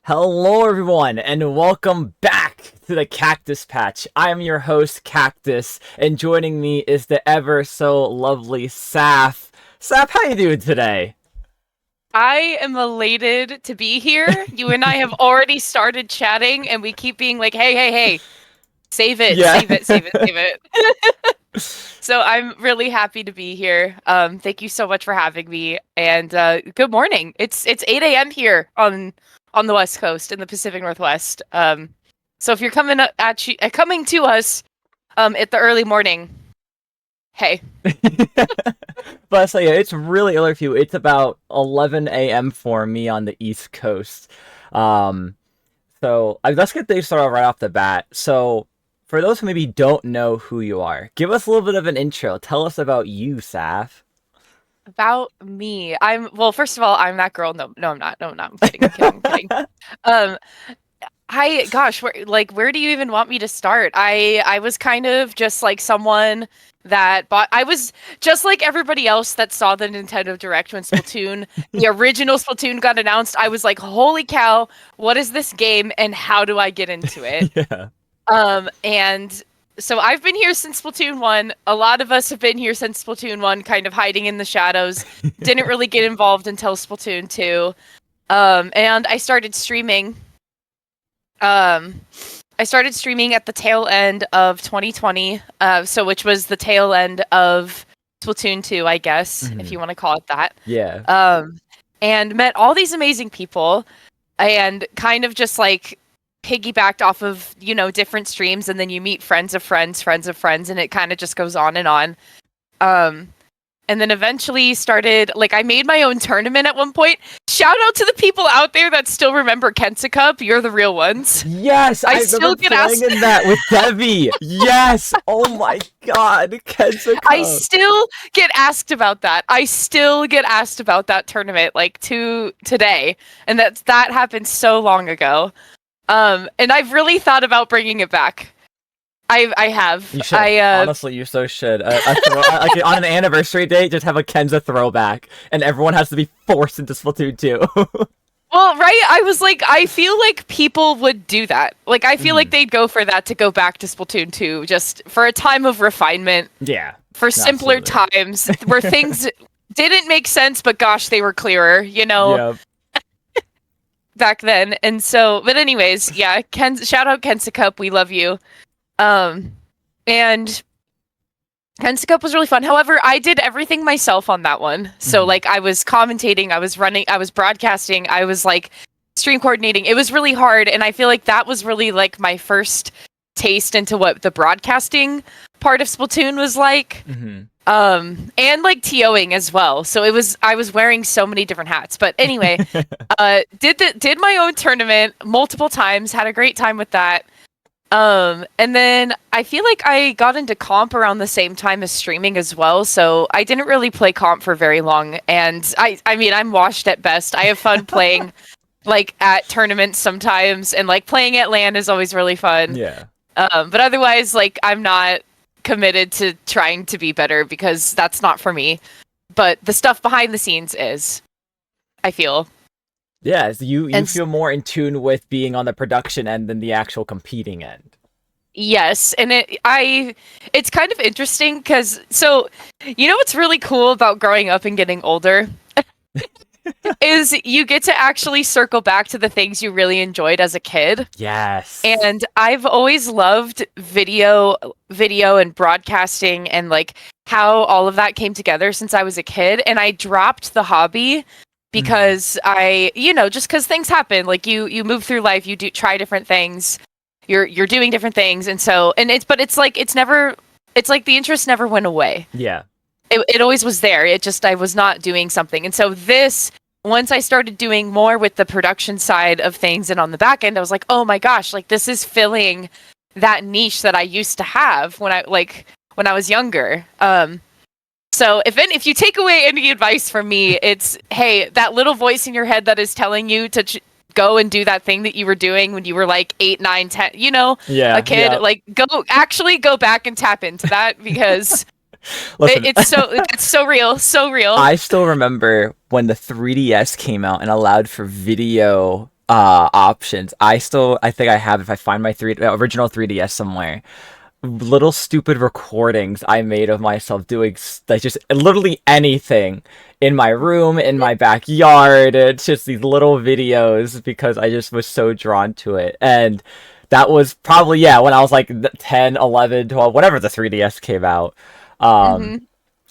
Hello, everyone, and welcome back to the Cactus Patch. I am your host, Cactus, and joining me is the ever so lovely Sapph. Sapph, how you doing today? I am elated to be here. You and I have already started chatting, and we keep being like, hey, save it, Yeah. save it, save it, save it. So I'm really happy to be here. Thank you so much for having me, and good morning. It's 8 a.m. here on the West Coast in the Pacific Northwest. So if you're coming to us at the early morning, hey. But so yeah, it's really early for you. It's about 11 a.m. for me on the East Coast. Um, let's get things started right off the bat. So, for those who maybe don't know who you are, give us a little bit of an intro. Tell us about you, Sapph. About me, first of all, I'm that girl. No, I'm not. No, I'm not. I'm kidding. I'm kidding. Um, where do you even want me to start? I was kind of just like someone that bought. I was just like everybody else that saw the Nintendo Direct when the original Splatoon got announced. I was like, holy cow, what is this game and how do I get into it? Yeah. And so I've been here since Splatoon 1. A lot of us have been here since Splatoon 1, kind of hiding in the shadows. Didn't really get involved until Splatoon 2. And I started streaming. I started streaming at the tail end of 2020, which was the tail end of Splatoon 2, I guess, if you want to call it that. Yeah. And met all these amazing people and kind of just like piggybacked off of, different streams, and then you meet friends of friends, and it kind of just goes on and on. And then eventually started, like, I made my own tournament at one point. Shout out to the people out there that still remember Kensa Cup. You're the real ones. Yes, I still remember get playing asked in that with Debbie. Yes. Oh my God, Kenza Cup. I still get asked about that. I still get asked about that tournament, like, to today. And that happened so long ago. And I've really thought about bringing it back. I have. You should. Honestly, you so should. Like on an anniversary date, just have a Kenza throwback, and everyone has to be forced into Splatoon 2. Well, right? I was like, I feel like people would do that. Like, I feel like they'd go for that to go back to Splatoon 2, just for a time of refinement. Yeah. For simpler times, where things didn't make sense, but gosh, they were clearer, Yep. back then. And so, but anyways, yeah, shout out Kensa Cup, we love you. And Kensa Cup was really fun. However, I did everything myself on that one. So like I was commentating, I was running, I was broadcasting, I was like stream coordinating. It was really hard, and I feel like that was really like my first taste into what the broadcasting part of Splatoon was like. And like TOing as well. So I was wearing so many different hats. But anyway, did my own tournament multiple times, had a great time with that. And then I feel like I got into comp around the same time as streaming as well, so I didn't really play comp for very long, and I mean, I'm washed at best. I have fun playing, like, at tournaments sometimes, and, like, playing at LAN is always really fun. Yeah. But otherwise, like, I'm not committed to trying to be better, because that's not for me. But the stuff behind the scenes is, I feel. Yeah, so you feel more in tune with being on the production end than the actual competing end. Yes, and it's kind of interesting because what's really cool about growing up and getting older is you get to actually circle back to the things you really enjoyed as a kid. Yes. And I've always loved video and broadcasting and like how all of that came together since I was a kid, and I dropped the hobby because just because things happen, like you move through life, you try different things, you're doing different things, and it's like the interest never went away. Yeah. It always was there. I was not doing something. And so once I started doing more with the production side of things and on the back end, I was like, oh my gosh, like this is filling that niche that I used to have when I was younger. So if you take away any advice from me, it's, hey, that little voice in your head that is telling you to go and do that thing that you were doing when you were like 8, 9, 10, a kid, like go back and tap into that, because Listen, it's so real. I still remember when the 3DS came out and allowed for video options. I think I have, if I find my original 3DS somewhere, little stupid recordings I made of myself doing like just literally anything in my room, in my backyard. It's just these little videos because I just was so drawn to it. And that was probably, yeah, when I was like 10, 11, 12, whenever the 3DS came out. Um, Mm-hmm.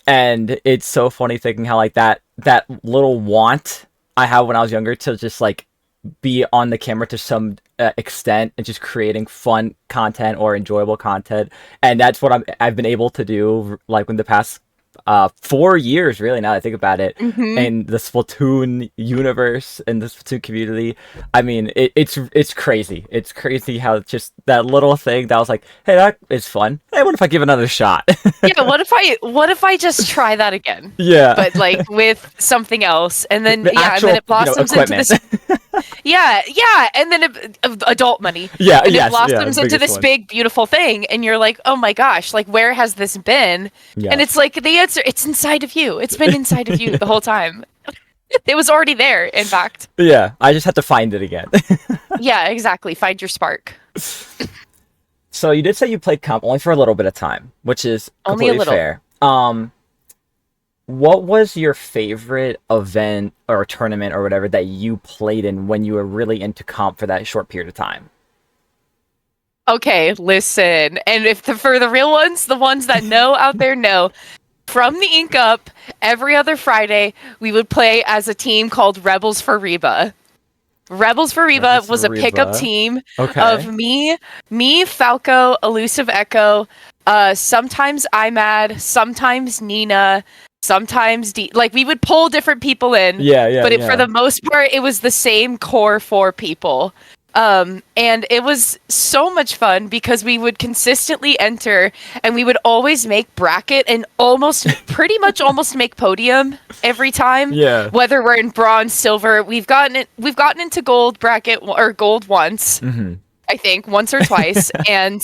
and it's so funny thinking how like that little want I had when I was younger to just like be on the camera to some extent and just creating fun content or enjoyable content, and that's what I've been able to do like in the past 4 years, really, now that I think about it, Mm-hmm. in the Splatoon universe and the Splatoon community. I mean, it's crazy. It's crazy how just that little thing that was like, hey, that is fun. Hey, what if I give another shot? Yeah, what if I just try that again? Yeah, But like with something else, and then the yeah, and actual then it blossoms into equipment. this. Yeah, yeah, and then adult money, Yeah, and it yes, yeah, blossoms into biggest this one. big beautiful thing, and you're like, oh my gosh, like where has this been? And it's Yes. like the answer, it's inside of you. It's been inside of you the whole time. It was already there, in fact. Yeah, I just had to find it again. Yeah, exactly. Find your spark. So you did say you played comp only for a little bit of time, which is Only a completely little. fair. What was your favorite event or tournament or whatever that you played in when you were really into comp for that short period of time? Okay, listen. And if for the real ones, the ones that know out there know, from the Ink Up, every other Friday, we would play as a team called Rebels for Reba. Rebels for Reba Rebels was a pickup Reba. team of Okay. me, Falco, Elusive Echo, sometimes IMAD, sometimes Nina, sometimes like we would pull different people in, Yeah, yeah, but for yeah. the most part, it was the same core four people. And it was so much fun because we would consistently enter and we would always make bracket and pretty much almost make podium every time. Yeah. Whether we're in bronze, silver, we've gotten into gold bracket or gold once, Mm-hmm. I think, once or twice. And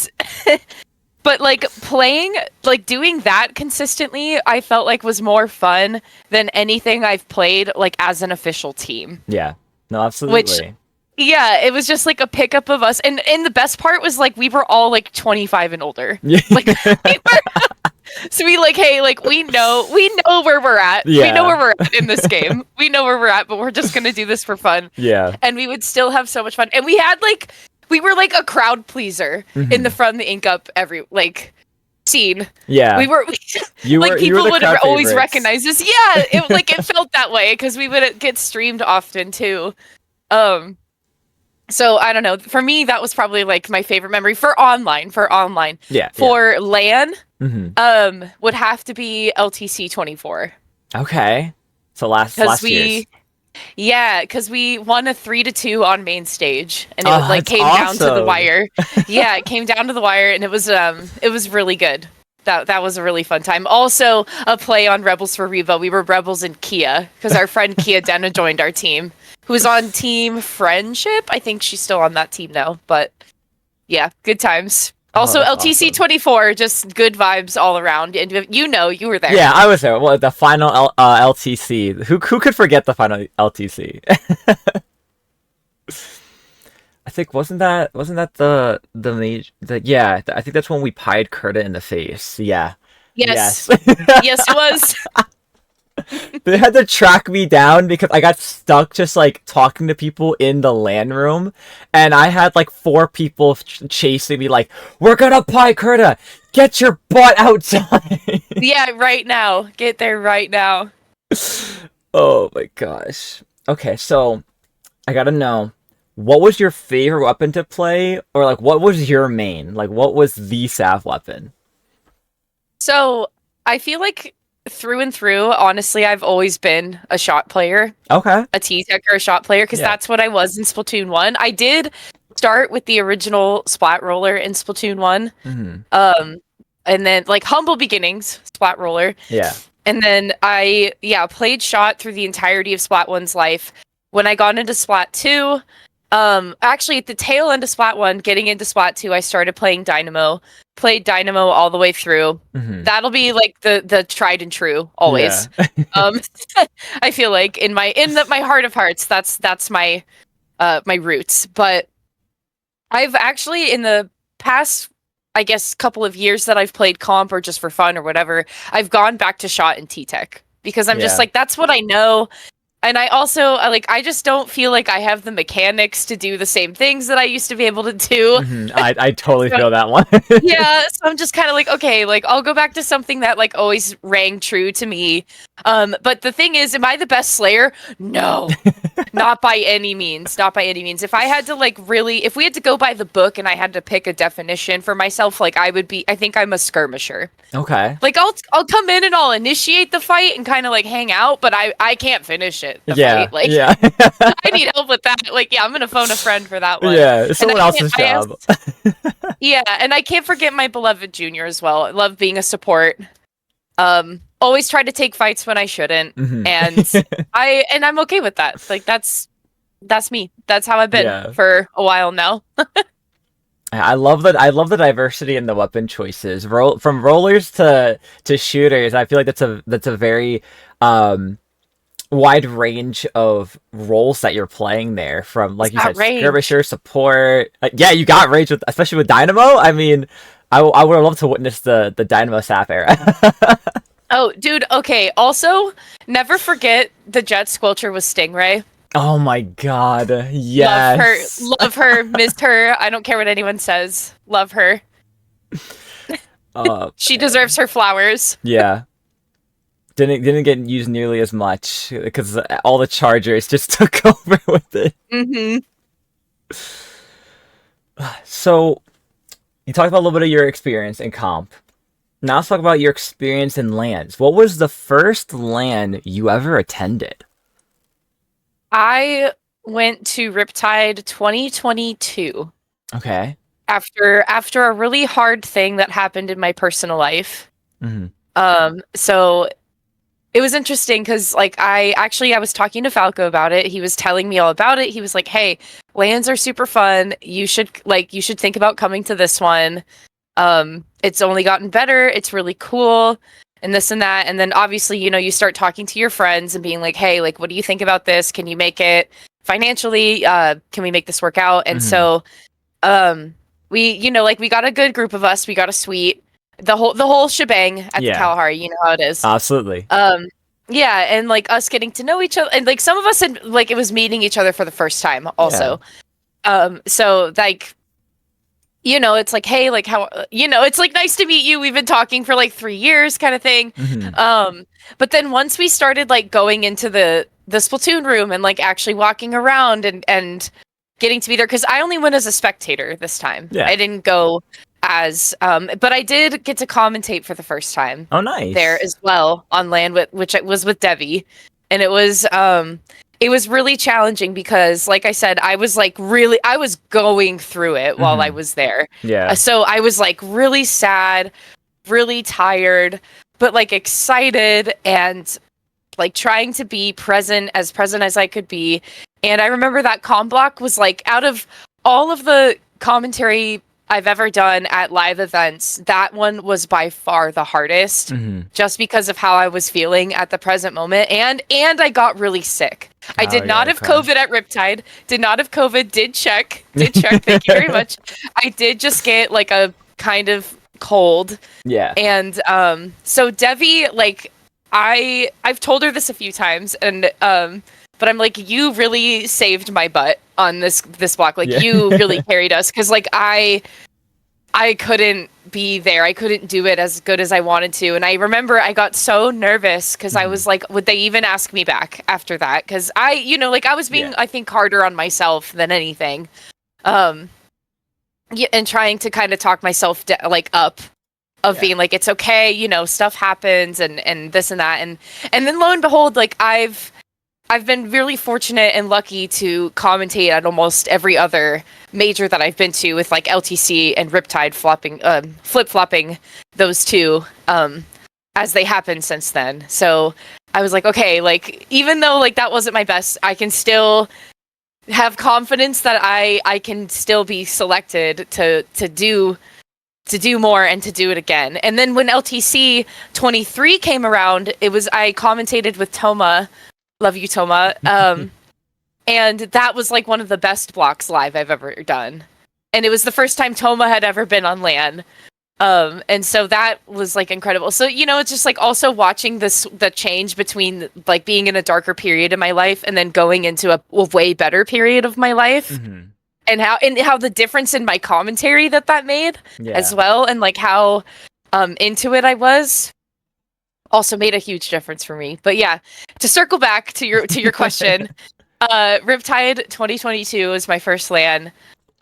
but like playing, like doing that consistently, I felt like was more fun than anything I've played like as an official team. Yeah. No, Which absolutely. yeah, it was just like a pickup of us, and the best part was like we were all like 25 and older. Yeah. Like we were, so we like, hey, like we know where we're at. We know Yeah. where we're at in this game. We know where we're at, but we're just gonna do this for fun, Yeah. and we would still have so much fun. And we were like a crowd pleaser in the Mhm. front of the Ink Up every like scene. Yeah. We were You like were you were people the would crowd always favorites. recognize us. Yeah, it felt that way because we would get streamed often too. Um. So I don't know. For me, that was probably like my favorite memory for online. For online, Yeah. Yeah. for LAN, Mm-hmm. would have to be LTC 24 Okay. So last because year's. because we won a 3-2 on main stage, and it Oh, like that's came down to the awesome. wire. Yeah, it came down to the wire, and it was really good. That was a really fun time. Also, a play on Rebels for Reba. We were Rebels in Kia because our friend Kia Denna joined our team, who's on Team Friendship. I think she's still on that team now. But yeah, good times. Oh, Also, that's LTC awesome. 24, just good vibes all around. And you were there. Yeah, I was there. Well, the final LTC. Who could forget the final LTC? I think wasn't that the major yeah, I think that's when we pied Kurta in the face. Yeah. Yes, Yes. yes, it was. They had to track me down because I got stuck just like talking to people in the LAN room, and I had like four people chasing me like, "We're gonna pie Kurta! Get your butt outside!" Yeah, right now. Get there right now. Oh my gosh. Okay, so I gotta know, what was your favorite weapon to play, or like what was your main? Like what was the Sapph weapon? So I feel like through and through, honestly, I've always been a shot player, Okay. a T-Tech or a shot player, because Yeah. that's what I was in Splatoon 1. I did start with the original Splat Roller in Splatoon 1. Hmm. And then like humble beginnings, Splat Roller. Yeah. And then played shot through the entirety of Splat 1's life. When I got into Splat 2, actually at the tail end of Splat 1, getting into Splat 2, I started playing Dynamo. Played Dynamo all the way through. Hmm. That'll be like the tried and true always. Yeah. Um I feel like in my heart of hearts, that's my my roots. But I've actually, in the past, I guess, couple of years that I've played comp or just for fun or whatever, I've gone back to shot and T-Tech because I'm just Yeah. like, that's what I know. And I also like, I just don't feel like I have the mechanics to do the same things that I used to be able to do. I totally So, feel that one. yeah, so I'm just kind of like, okay, like I'll go back to something that like always rang true to me. But the thing is, am I the best Slayer? No. Not by any means. Not by any means. If I had to like really, if we had to go by the book and I had to pick a definition for myself, like I think I'm a skirmisher. Okay. Like I'll come in and I'll initiate the fight and kind of like hang out, but I can't finish it. The Yeah. fight. Like Yeah. I need help with that. Like yeah, I'm gonna phone a friend for that one. Yeah. It's And someone else's job. yeah, and I can't forget my beloved Junior as well. I love being a support. Always try to take fights when I shouldn't, and I'm okay with that. Like that's me. That's how I've been for a while now. I love that. I love the diversity in the weapon choices. From rollers to shooters. I feel like that's a very wide range of roles that you're playing there. From like you said, skirmisher, support. Yeah, you got range with, especially with Dynamo. I mean, I would love to witness the Dynamo Sapph era. Oh, dude. Okay. Also, never forget the Jet Squelcher with Stingray. Oh my god. Yes. Love her, missed her. I don't care what anyone says. Love her. She deserves her flowers. Yeah. Didn't get used nearly as much because all the chargers just took over with it. So, you talked about a little bit of your experience in comp. Now let's talk about your experience in LANs. What was the first LAN you ever attended? I went to Riptide 2022. Okay. After a really hard thing that happened in my personal life. So it was interesting because like I was talking to Falco about it. He was telling me all about it. He was like, "Hey, LANs are super fun. You should think about coming to this one. It's only gotten better. It's really cool." And this and that. And then obviously, you start talking to your friends and being like, hey, like, what do you think about this? Can you make it financially? Can we make this work out? And so, we got a good group of us. We got a suite, the whole shebang at the Kalahari. You know how it is. Absolutely. Yeah. And like us getting to know each other, and like some of us had like, it was meeting each other for the first time also. So like, it's like, hey, like how, it's like, nice to meet you. We've been talking for like 3 years kind of thing. But then once we started like going into the Splatoon room and like actually walking around and getting to be there, because I only went as a spectator this time. I didn't go as, but I did get to commentate for the first time. Oh, nice. There as well on LAN, which was with Debbie. And it was really challenging because, like I said, I was going through it while I was there. So I was like really sad, really tired, but like excited and like trying to be present as I could be. And I remember that comm block was like, out of all of the commentary I've ever done at live events, that one was by far the hardest, just because of how I was feeling at the present moment. And I got really sick. I did not have COVID at Riptide. Did not have COVID. Did check. Thank you very much. I did just get like a kind of cold. And so Devi, like I've told her this a few times, and but I'm like, you really saved my butt on this block. Like you really carried us, because like I couldn't be there. I couldn't do it as good as I wanted to. And I remember I got so nervous because I was like, would they even ask me back after that? Because I was being, I think, harder on myself than anything. And trying to kind of talk myself up of being like, it's okay, stuff happens and this and that. And then lo and behold, like I've been really fortunate and lucky to commentate at almost every other major that I've been to, with like LTC and Riptide flip-flopping those two as they happened since then. So I was like, okay, like even though like that wasn't my best, I can still have confidence that I can still be selected to do more and to do it again. And then when LTC 23 came around, I commentated with Toma. Love you, Toma. And that was like one of the best blocks live I've ever done. And it was the first time Toma had ever been on LAN. And so that was like incredible. So, you know, it's just like also watching the change between like being in a darker period in my life and then going into a way better period of my life. Mm-hmm. And how the difference in my commentary that made as well, and like how into it I was, also made a huge difference for me. But yeah, to circle back to your question, Riptide 2022 was my first LAN,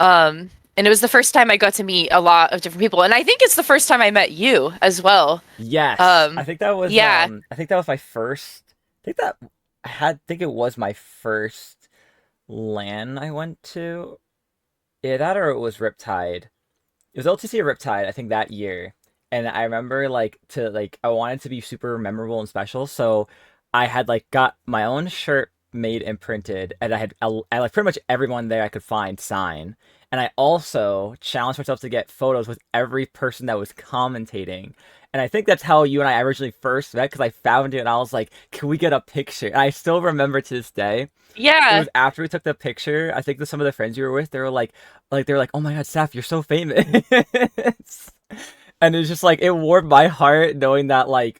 and it was the first time I got to meet a lot of different people, and I think it's the first time I met you as well. Yes, I think that was I think that was my first. I think it was my first LAN I went to. Yeah, that or it was Riptide. It was LTC or Riptide, I think that year. And I remember I wanted to be super memorable and special, so I had like got my own shirt made and printed, and I like pretty much everyone there I could find sign. And I also challenged myself to get photos with every person that was commentating. And I think that's how you and I originally first met, because I found it and I was like, "Can we get a picture?" And I still remember to this day. It Yeah. was after we took the picture. I think that some of the friends you were with, they were like, "Oh my God, Sapph, you're so famous." And it's just like it warmed my heart knowing that I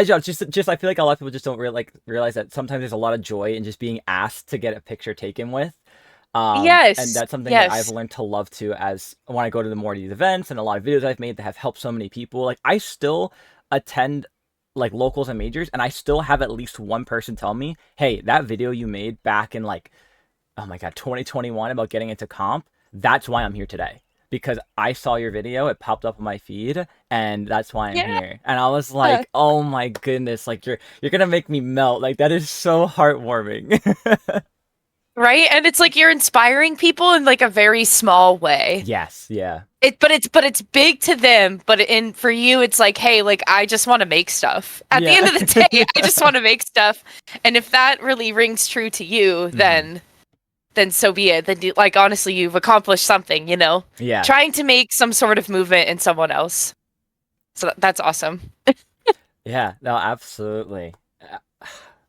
just I feel like a lot of people just don't realize that sometimes there's a lot of joy in just being asked to get a picture taken with. And Yes. that's something that I've Yes. learned to love too, as when I go to the more of these events and a lot of videos I've made that have helped so many people. Like I still attend like locals and majors, and I still have at least one person tell me, "Hey, that video you made back in like, oh my God, 2021 about getting into comp, that's why I'm here today. Because I saw your video, it popped up on my feed, and that's why I'm Yeah. here." And I was like, "Oh my goodness, like you're gonna make me melt. Like that is so heartwarming." Right? And it's like you're inspiring people in like a very small way. Yes, yeah. But it's big to them, but for you it's like, hey, like I just want to make stuff. At the Yeah. end of the day, I just want to make stuff. And if that really rings true to you, then so be it. Then like honestly, you've accomplished something, you know? Yeah. Trying to make some sort of movement in someone else. So that's awesome. Yeah, no, absolutely.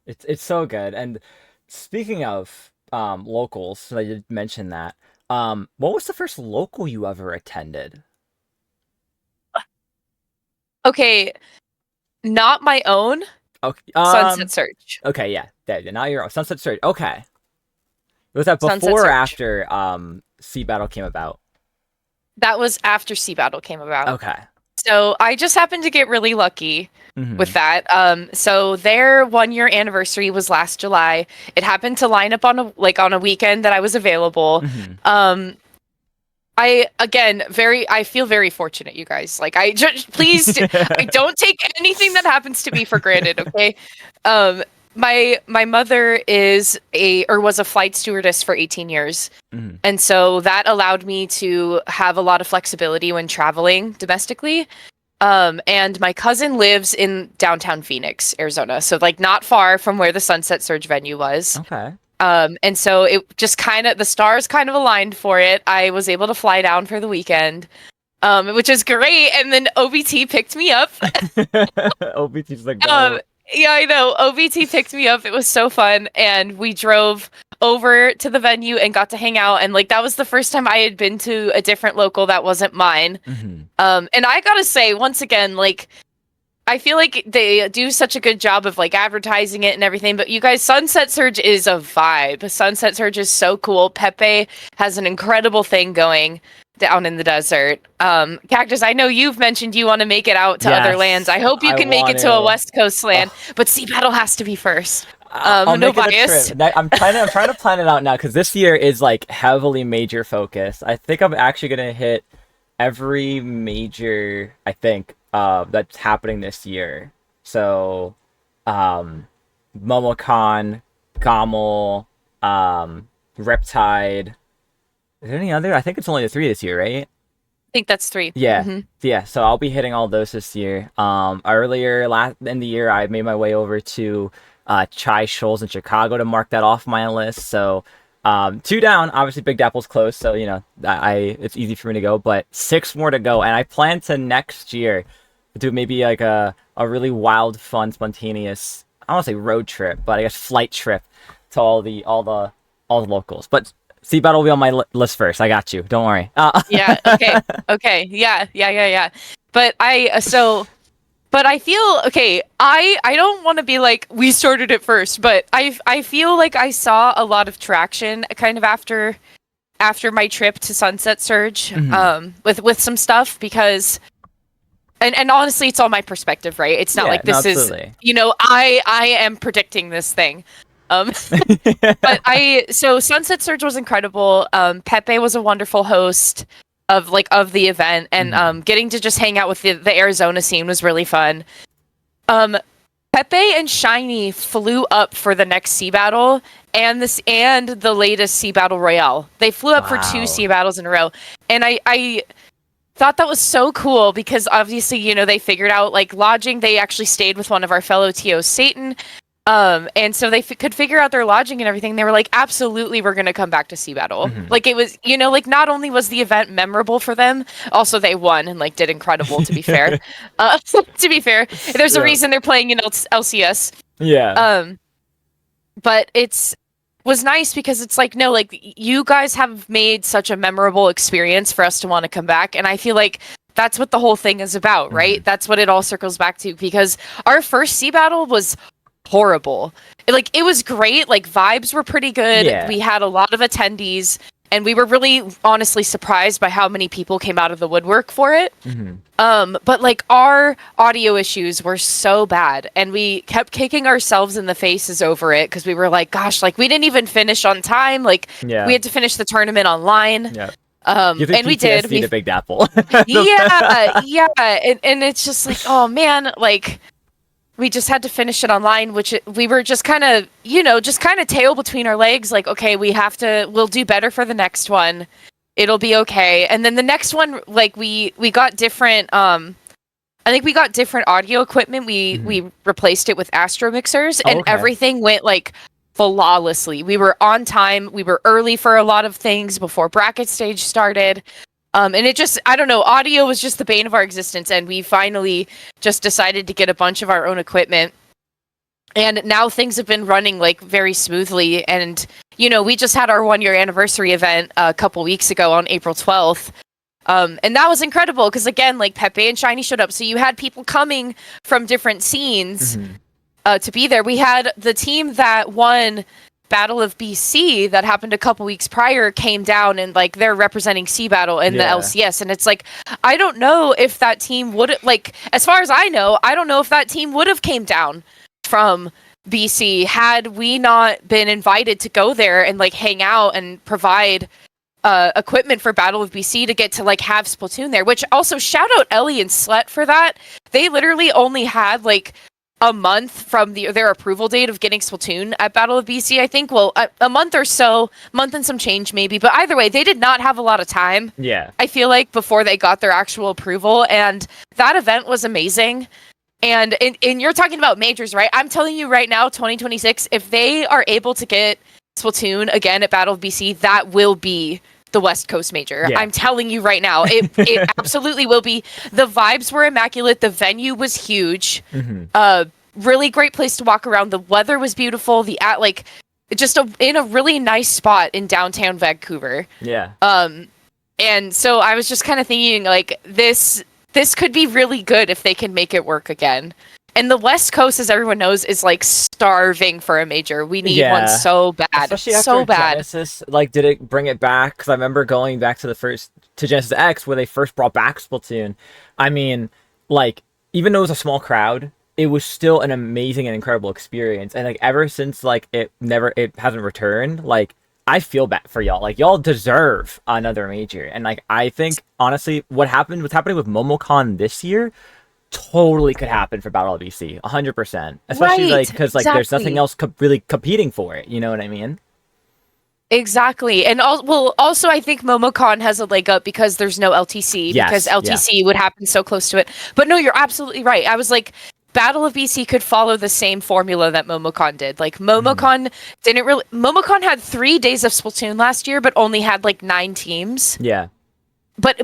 It's so good. And speaking of locals, so I did mention that. What was the first local you ever attended? Okay, not my own. Okay. Sunset Surge. Okay, yeah. Now you're Sunset Surge. Okay. Was that Sunset before or Surge. after Sea Battle came about? That was after Sea Battle came about. Okay. So I just happened to get really lucky Mhm. with that. So their 1 year anniversary was last July. It happened to line up on a weekend that I was available. Mhm. I feel very fortunate, you guys. Like I just please I don't take anything that happens to me for granted, okay? My mother was a flight stewardess for 18 years. Mhm. And so that allowed me to have a lot of flexibility when traveling domestically. And my cousin lives in downtown Phoenix, Arizona. So like not far from where the Sunset Surge venue was. Okay. And so it just the stars kind of aligned for it. I was able to fly down for the weekend, which is great. And then OBT picked me up. OBT's like, go. Yeah, I know. OBT picked me up. It was so fun. And we drove over to the venue and got to hang out. And like, that was the first time I had been to a different local that wasn't mine. Mhm. And I gotta say, once again, like, I feel like they do such a good job of like advertising it and everything, but you guys, Sunset Surge is a vibe. Sunset Surge is so cool. Pepe has an incredible thing going down in the desert. Cactus, I know you've mentioned you want to make it out to other Yes, lands. I hope you I can make want it to a to. West Coast land, but Sea Battle has to be first. I'll No make it a bias. trip. I'm trying to plan it out now, because this year is like heavily major focus. I think I'm actually gonna hit every major, I think, that's happening this year. So, Momocon, Gomel, Riptide. Is there any other? I think it's only the three this year, right? I think that's 3. Yeah. Mhm. Yeah, so I'll be hitting all those this year. Earlier last in the year, I made my way over to Chai Shoals in Chicago to mark that off my list. So, 2 down. Obviously, Big Dapple's close, so you know, it's easy for me to go. But 6 more to go, and I plan to next year do maybe like a really wild, fun, spontaneous don't want to say road trip, but I guess flight trip to all the locals. But Sea Battle will be on my list first. I got you. Don't worry. Yeah. Okay. Yeah. But I feel okay. I don't want to be like we started it first, but I feel like I saw a lot of traction kind of after my trip to Sunset Surge, with some stuff because. And honestly, it's all my perspective, right? It's not like this is, I am predicting this thing. But so Sunset Surge was incredible. Pepe was a wonderful host of the event, and getting to just hang out with the Arizona scene was really fun. Pepe and Shiny flew up for the next Sea Battle and the latest Sea Battle Royale. They flew up for 2 Sea Battles in a row, and I thought that was so cool because obviously, they figured out lodging. They actually stayed with one of our fellow TOs, Satan. And so they could figure out their lodging and everything. They were like, absolutely, we're going to come back to Sea Battle. It was, not only was the event memorable for them, also they won and did incredible, to be fair. To be fair, there's a reason they're playing in LCS. Yeah. But was nice because it's you guys have made such a memorable experience for us to want to come back, and I feel like that's what the whole thing is about, right? That's what it all circles back to, because our first Sea Battle was horrible. It was great, vibes were pretty good. We had a lot of attendees, and we were really honestly surprised by how many people came out of the woodwork for it. But our audio issues were so bad, and we kept kicking ourselves in the faces over it because we were like, gosh, we didn't even finish on time. We had to finish the tournament online. And we did. We Big Dapple. yeah. And it's just oh man, we just had to finish it online, which we were just kind of, tail between our legs. Okay, we'll do better for the next one. It'll be okay. And then the next one, we got different, I think we got different audio equipment. We replaced it with Astro mixers, and everything went flawlessly. We were on time. We were early for a lot of things before bracket stage started. And it just, I don't know, audio was just the bane of our existence, and we finally just decided to get a bunch of our own equipment. And now things have been running very smoothly, and we just had our 1-year anniversary event a couple weeks ago on April 12th. And that was incredible because again, Pepe and Shiny showed up, so you had people coming from different scenes to be there. We had the team that won Battle of BC that happened a couple weeks prior came down, and they're representing Sea Battle in the LCS, and it's I don't know if that team would as far as I know, I don't know if that team would have came down from BC had we not been invited to go there and hang out and provide equipment for Battle of BC to get to have Splatoon there. Which also shout out Ellie and Slet for that. They literally only had a month from their approval date of getting Splatoon at Battle of BC, I think. Well, a month or so, month and some change maybe. But either way, they did not have a lot of time. Yeah. I feel before they got their actual approval. And that event was amazing. And you're talking about majors, right? I'm telling you right now, 2026, if they are able to get Splatoon again at Battle of BC, that will be the West Coast major. Yeah. I'm telling you right now, it absolutely will be. The vibes were immaculate. The venue was huge. Really great place to walk around. The weather was beautiful. In a really nice spot in downtown Vancouver. Yeah. And so I was just kind of thinking this could be really good if they can make it work again. And the West Coast, as everyone knows, is starving for a major. We need one so bad, especially after so bad. Genesis, did it bring it back? Because I remember going back to Genesis X where they first brought back Splatoon. I mean, even though it was a small crowd, it was still an amazing and incredible experience. And ever since it hasn't returned. I feel bad for y'all. Y'all deserve another major. And I think honestly, what's happening with MomoCon this year totally could happen for Battle of BC, 100%. Especially because there's nothing else really competing for it. You know what I mean? Exactly. And also I think MomoCon has a leg up because there's no LTC, because LTC would happen so close to it. But no, you're absolutely right. I was Battle of BC could follow the same formula that MomoCon did. MomoCon didn't really. MomoCon had 3 days of Splatoon last year, but only had 9 teams. Yeah. But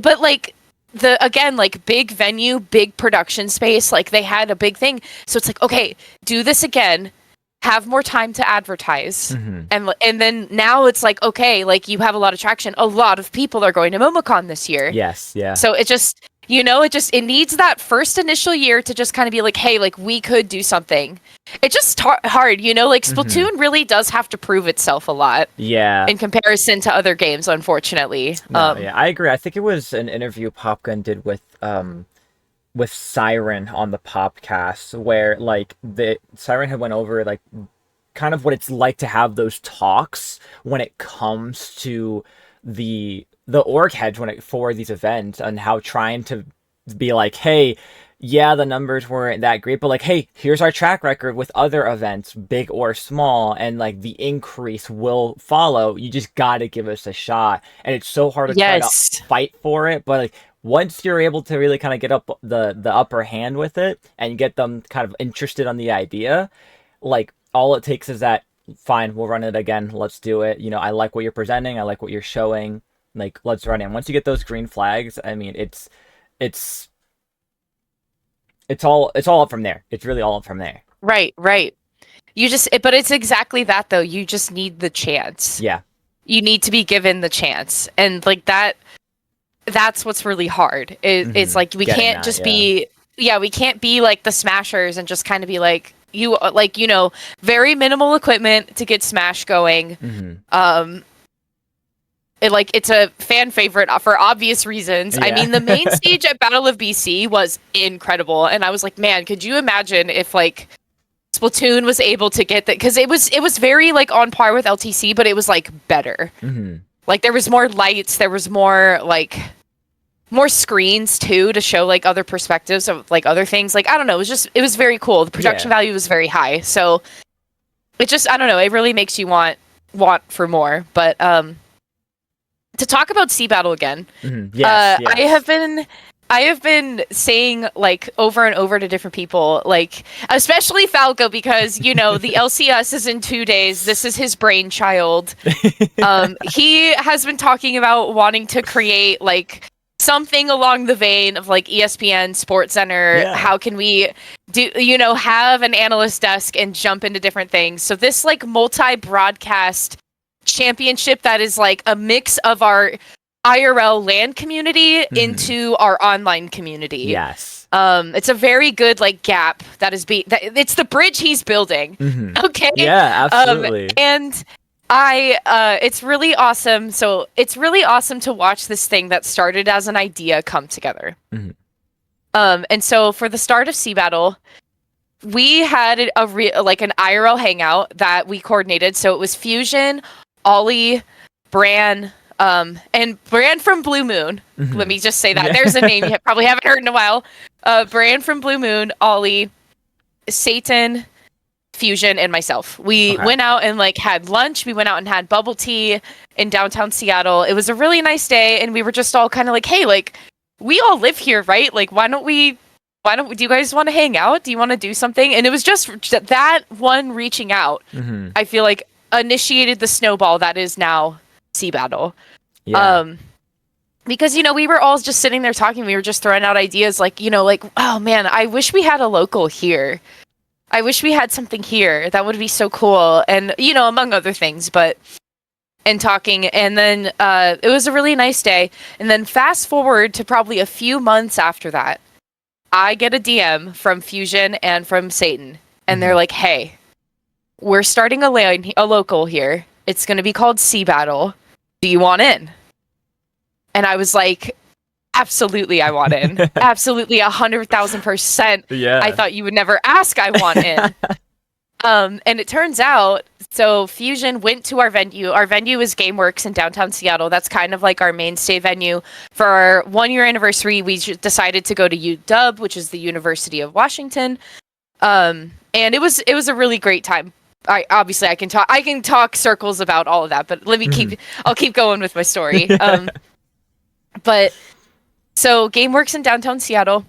again, like big venue, big production space, like they had a big thing. So it's like, okay, do this again, have more time to advertise. And then now it's like, okay, like you have a lot of traction. A lot of people are going to MomoCon this year. Yes, yeah. So it just, it needs that first initial year to just kind of be like, hey, like we could do something. It's just hard, like Splatoon really does have to prove itself a lot. Yeah. In comparison to other games, unfortunately. No, yeah, I agree. I think it was an interview Popgun did with Siren on the Popcast, where like the Siren had went over like kind of what it's like to have those talks when it comes to the org heads for these events, and how trying to be like, hey, yeah, the numbers weren't that great, but like, hey, here's our track record with other events, big or small, and like the increase will follow. You just got to give us a shot. And it's so hard to try to fight for it, but like once you're able to really kind of get up the upper hand with it and get them kind of interested on the idea, like all it takes is that, fine, we'll run it again, let's do it. I like what you're presenting, I like what you're showing, like let's run it. And once you get those green flags, I mean, it's all up from there. It's really all up from there. Right. But it's exactly that though. You just need the chance. Yeah. You need to be given the chance. And like that's what's really hard. It's like we can't just be we can't be like the Smashers and just kind of be like very minimal equipment to get Smash going. It's a fan favorite for obvious reasons. Yeah. I mean, the main stage at Battle of BC was incredible, and I was like, man, could you imagine if like Splatoon was able to get that? Because it was very like on par with LTC, but it was like better. Like there was more lights, there was more screens too to show like other perspectives of like other things. Like I don't know, it was very cool. The production value was very high, so it just, I don't know, it really makes you want for more. But to talk about Sea Battle again, yes. I have been saying like over and over to different people, like especially Falco, because the LCS is in 2 days. This is his brainchild. He has been talking about wanting to create like something along the vein of like ESPN SportsCenter. Yeah. How can we do have an analyst desk and jump into different things? So this like multi-broadcast championship that is like a mix of our IRL LAN community into our online community. Yes. It's a very good like gap that is it's the bridge he's building. Okay. Yeah, absolutely. And it's really awesome. So it's really awesome to watch this thing that started as an idea come together. And so for the start of Sea Battle, we had an IRL hangout that we coordinated. So it was Fusion, Ollie, Bran, and Bran from Blue Moon. Let me just say that. There's a name you probably haven't heard in a while. Bran from Blue Moon, Ollie, Satan, Fusion, and myself. We went out and like had lunch. We went out and had bubble tea in downtown Seattle. It was a really nice day, and we were just all kind of like, hey, like we all live here, right? Like do you guys want to hang out? Do you want to do something? And it was just that one reaching out, I feel like initiated the snowball that is now Sea Battle. Yeah. Because we were all just sitting there talking, we were just throwing out ideas like oh man, I wish we had a local here. I wish we had something here. That would be so cool. And among other things, and talking, and then it was a really nice day. And then fast forward to probably a few months after that, I get a DM from Fusion and from Satan, and they're like, hey, we're starting a local here. It's going to be called Sea Battle. Do you want in? And I was like, absolutely, I want in. Absolutely, 100,000%. Yeah. I thought you would never ask. I want in. And it turns out, so Fusion went to our venue. Our venue is GameWorks in downtown Seattle. That's kind of like our mainstay venue. For our 1-year anniversary, we decided to go to UW, which is the University of Washington. And it was a really great time. I can talk circles about all of that, but let me I'll keep going with my story. But so GameWorks in downtown Seattle,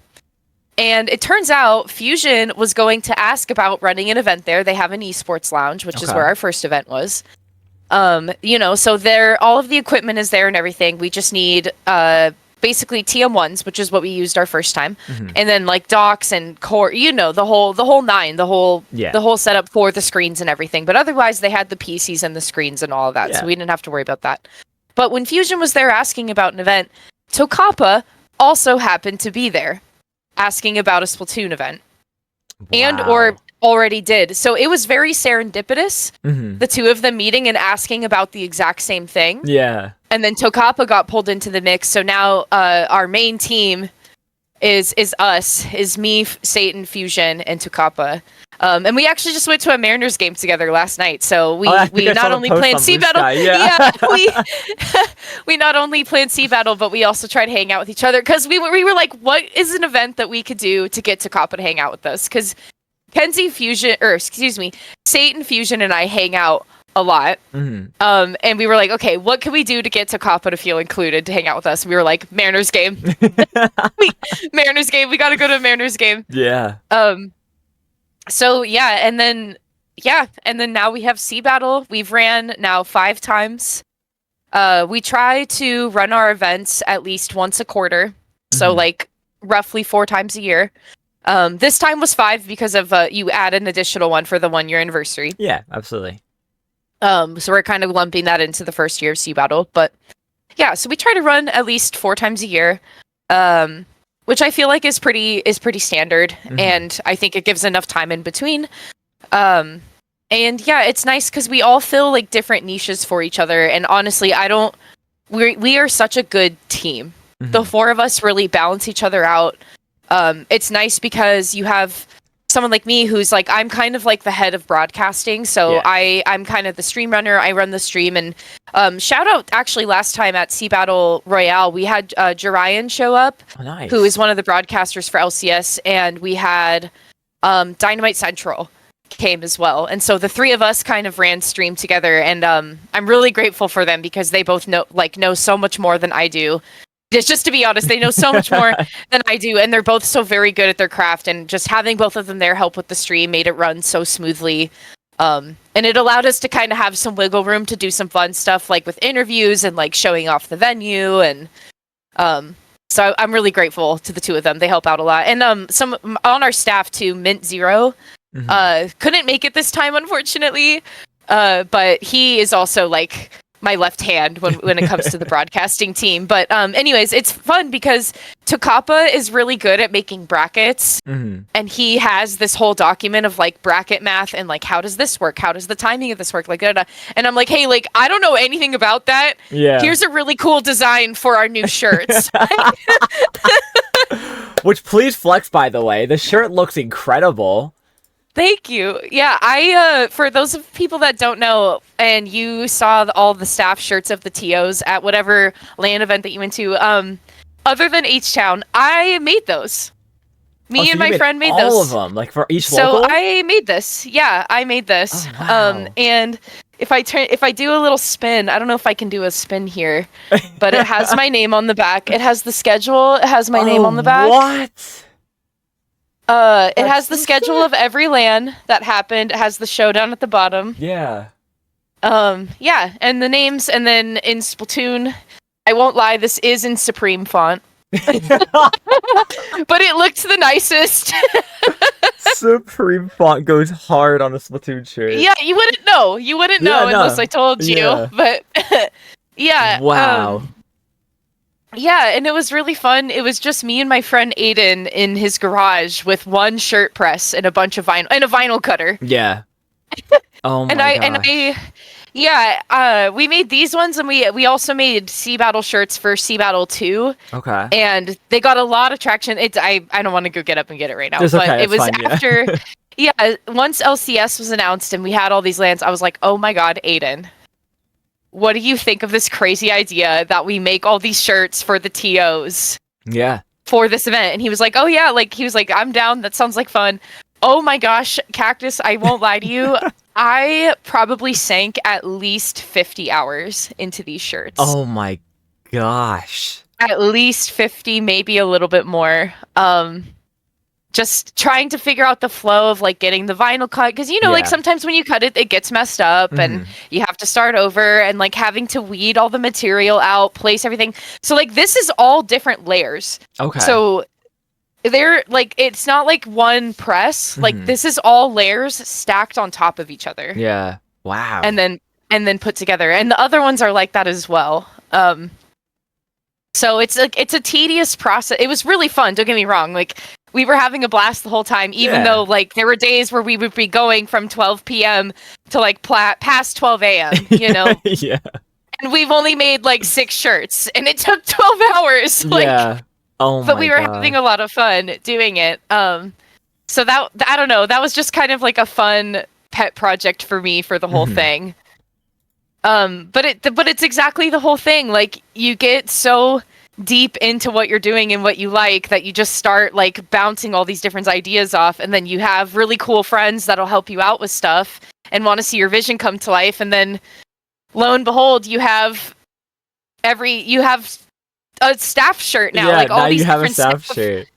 and it turns out Fusion was going to ask about running an event there. They have an esports lounge, which is where our first event was. So all of the equipment is there and everything. We just need basically TM1s, which is what we used our first time, Mm-hmm. and then like docks and core, the whole nine, the whole setup for the screens and everything. But otherwise, they had the PCs and the screens and all of that, so we didn't have to worry about that. But when Fusion was there asking about an event, Tokapa also happened to be there, asking about a Splatoon event, and or already did. So it was very serendipitous, the two of them meeting and asking about the exact same thing. Yeah. And then Tokapa got pulled into the mix. So now our main team is me, Satan, Fusion, and Tokapa. And we actually just went to a Mariners game together last night. So we not only planned Sea Battle, we not only planned Sea Battle, but we also tried to hang out with each other because we were like, what is an event that we could do to get Tokapa to hang out with us? Because Satan, Fusion, and I hang out a lot. And we were like, okay, what can we do to get Tokapa to feel included to hang out with us? We were like, Mariners game. Mariners game. We got to go to a Mariners game. Yeah. So and then now we have Sea Battle. We've ran now 5 times. We try to run our events at least once a quarter. So like roughly 4 times a year. This time was 5 because of you add an additional one for the 1-year anniversary. Yeah, absolutely. So we're kind of lumping that into the first year of Sea Battle. But yeah, so we try to run at least 4 times a year, which I feel like is pretty standard, and I think it gives enough time in between. And yeah, it's nice because we all fill like different niches for each other. And honestly, we are such a good team. The 4 of us really balance each other out. It's nice because you have someone like me who's like, I'm kind of like the head of broadcasting. So I'm kind of the stream runner. I run the stream. And shout out actually last time at Sea Battle Royale, we had Jarian show up, who is one of the broadcasters for LCS. And we had Dynamite Central came as well. And so the 3 of us kind of ran stream together. And I'm really grateful for them because they both know so much more than I do. Just to be honest, they know so much more than I do, and they're both so very good at their craft, and just having both of them there help with the stream made it run so smoothly. And it allowed us to kind of have some wiggle room to do some fun stuff, like with interviews and like showing off the venue. And so I'm really grateful to the 2 of them. They help out a lot. And some on our staff too, Mint Zero, couldn't make it this time, unfortunately. But he is also like my left hand when it comes to the broadcasting team. But anyways, it's fun because Tokapa is really good at making brackets, and he has this whole document of like bracket math and like, how does this work? How does the timing of this work? Like, and I'm like, hey, like, I don't know anything about that. Yeah. Here's a really cool design for our new shirts. Which please flex, by the way. The shirt looks incredible. Thank you. Yeah, I for those of people that don't know, and you saw all the staff shirts of the TOs at whatever LAN event that you went to, other than H-Town, I made those. Me and my friend made those. All of them, like for each local? So I made this. Yeah, I made this. Oh, wow. And if I do a little spin, I don't know if I can do a spin here, but it has my name on the back. It has the schedule. It has my name on the back. What? It has the schedule of every LAN that happened. It has the showdown at the bottom. Yeah. Yeah, and the names, and then in Splatoon, I won't lie, this is in Supreme font. But it looked the nicest. Supreme font goes hard on a Splatoon shirt. Yeah, you wouldn't know. You wouldn't know unless I told you. Yeah. But yeah. Wow. Yeah, and it was really fun. It was just me and my friend Aiden in his garage with one shirt press and a bunch of vinyl and a vinyl cutter. Yeah. Oh my gosh. We made these ones, and we also made Sea Battle shirts for Sea Battle 2. Okay. And they got a lot of traction. I don't want to go get up and get it right now, it's but okay, it was fine, after once LCS was announced and we had all these LANs, I was like, "Oh my god, Aiden. What do you think of this crazy idea that we make all these shirts for the TOs?" Yeah. For this event. And he was like, "Oh yeah," like he was like, "I'm down. That sounds like fun." Oh my gosh, Cactus, I won't lie to you. I probably sank at least 50 hours into these shirts. Oh my gosh. At least 50, maybe a little bit more. just trying to figure out the flow of like getting the vinyl cut, because you know, like Yeah. sometimes when you cut it, it gets messed up and Mhm. you have to start over, and like having to weed all the material out, place everything. So like this is all different layers. Okay. So they're like, it's not like one press. Like Mhm. this is all layers stacked on top of each other. Yeah. Wow. And then put together. And the other ones are like that as well. So it's like, it's a tedious process. It was really fun, don't get me wrong. Like we were having a blast the whole time, even though like there were days where we would be going from 12 p.m. to like past 12 a.m., you know? Yeah. And we've only made like 6 shirts and it took 12 hours. Like, Yeah. Oh my but we were God. having a lot of fun doing it. So that, I don't know, that was just kind of like a fun pet project for me for the whole thing. But it's exactly the whole thing. Like you get so deep into what you're doing and what you like that you just start like bouncing all these different ideas off, and then you have really cool friends that'll help you out with stuff and want to see your vision come to life, and then lo and behold, you have a staff shirt now. Yeah, like all now these you have a different staff shirt.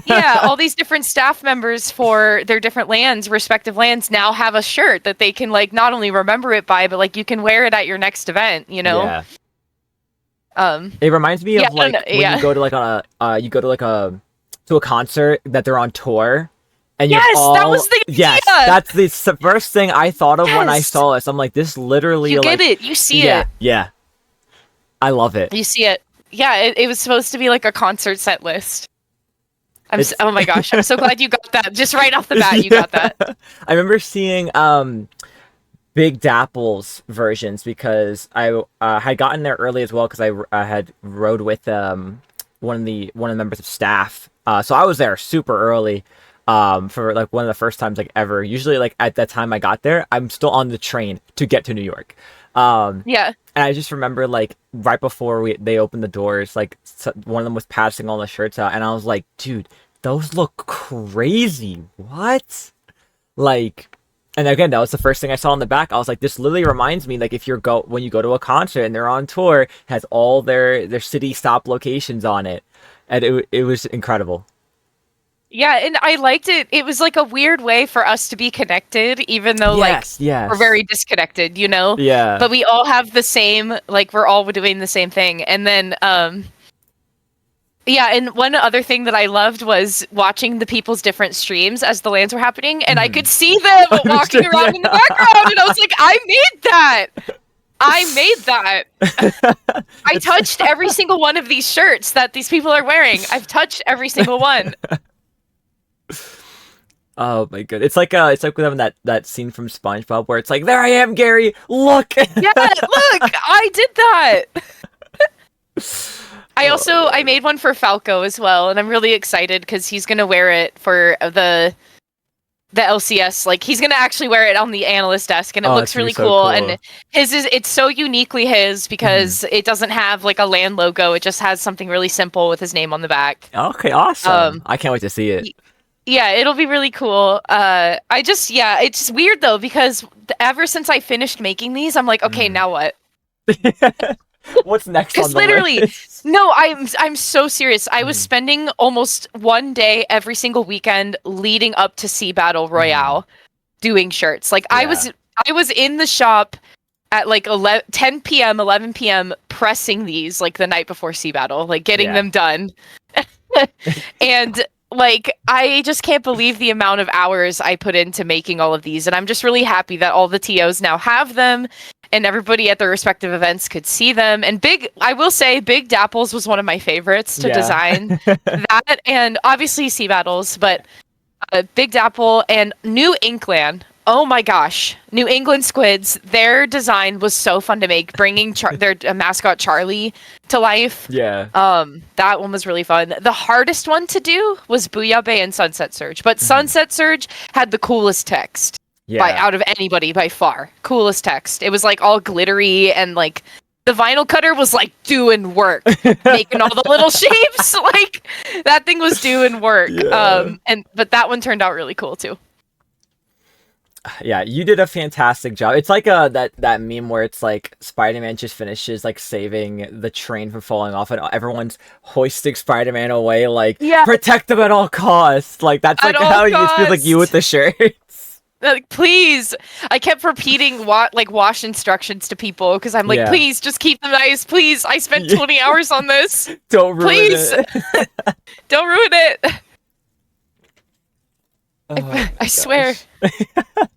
yeah, all these different staff members for their different respective lands now have a shirt that they can like not only remember it by, but like you can wear it at your next event, you know? Yeah. Um, It reminds me Yeah, of like no, when yeah. you go to like to a concert that they're on tour, and you Yes, all that was the yes, idea! that's the first thing I thought of when I Yes! saw this. I'm like, this literally You like get it, you see yeah, it. yeah. I love it. You see it. Yeah, it was supposed to be like a concert set list. Oh my gosh, I'm so glad you got that. Just right off the bat, you got that. I remember seeing Big Dapple's versions because I had gotten there early as well because I had rode with one of the members of staff. So I was there super early for like one of the first times like ever. Usually like at that time I got there, I'm still on the train to get to New York. Yeah. And I just remember like right before they opened the doors, like one of them was passing all the shirts out, and I was like, dude, those look crazy. What? Like, and again, that was the first thing I saw on the back. I was like, this literally reminds me, like, if when you go to a concert and they're on tour, it has all their city stop locations on it, and it was incredible. Yeah, and I liked it. It was like a weird way for us to be connected, even though Yes, we're very disconnected, you know? yeah, But we all have the same, like we're all doing the same thing. And then yeah, and one other thing that I loved was watching the people's different streams as the lands were happening, and I could see them walking around in the background, and I was like, I made that! I made that! I touched every single one of these shirts that these people are wearing. I've touched every single one. Oh my god, it's like with them that scene from SpongeBob where it's like, there I am, Gary, look. Yeah, look, I did that. I made one for Falco as well, and I'm really excited because he's gonna wear it for the LCS. Like he's gonna actually wear it on the analyst desk, and it looks really so cool. And it's so uniquely his because it doesn't have like a LAN logo. It just has something really simple with his name on the back. Okay, awesome. I can't wait to see it. Yeah, it'll be really cool. It's weird though because ever since I finished making these, I'm like, okay, now what? What's next? Because literally, no, I'm so serious. I was spending almost one day every single weekend leading up to Sea Battle Royale doing shirts. Like I was in the shop at like 10 p.m., 11 p.m. pressing these like the night before Sea Battle, like getting them done. And like I just can't believe the amount of hours I put into making all of these, and I'm just really happy that all the TOs now have them and everybody at their respective events could see them. And I will say Big Dapples was one of my favorites to design. That and obviously Sea Battles, but Big Dapple and New England. Oh my gosh, New England Squids, their design was so fun to make, bringing their mascot Charlie to life. Yeah. That one was really fun. The hardest one to do was Booyah Bay and Sunset Surge, but Sunset Surge had the coolest text out of anybody by far. Coolest text. It was like all glittery, and like the vinyl cutter was like doing work, making all the little shapes. Like that thing was doing work. Yeah. But that one turned out really cool too. Yeah, you did a fantastic job. It's like that meme where it's like Spider-Man just finishes like saving the train from falling off, and everyone's hoisting Spider-Man away, like Yeah, protect them at all costs. Like that's at like all how you feel like you with costs. the shirt. Like, please. I kept repeating wash instructions to people because I'm like, Yeah. please, just keep them nice. Please, I spent 20 hours on this. Don't ruin Please, it. don't ruin it. Oh my I swear. gosh.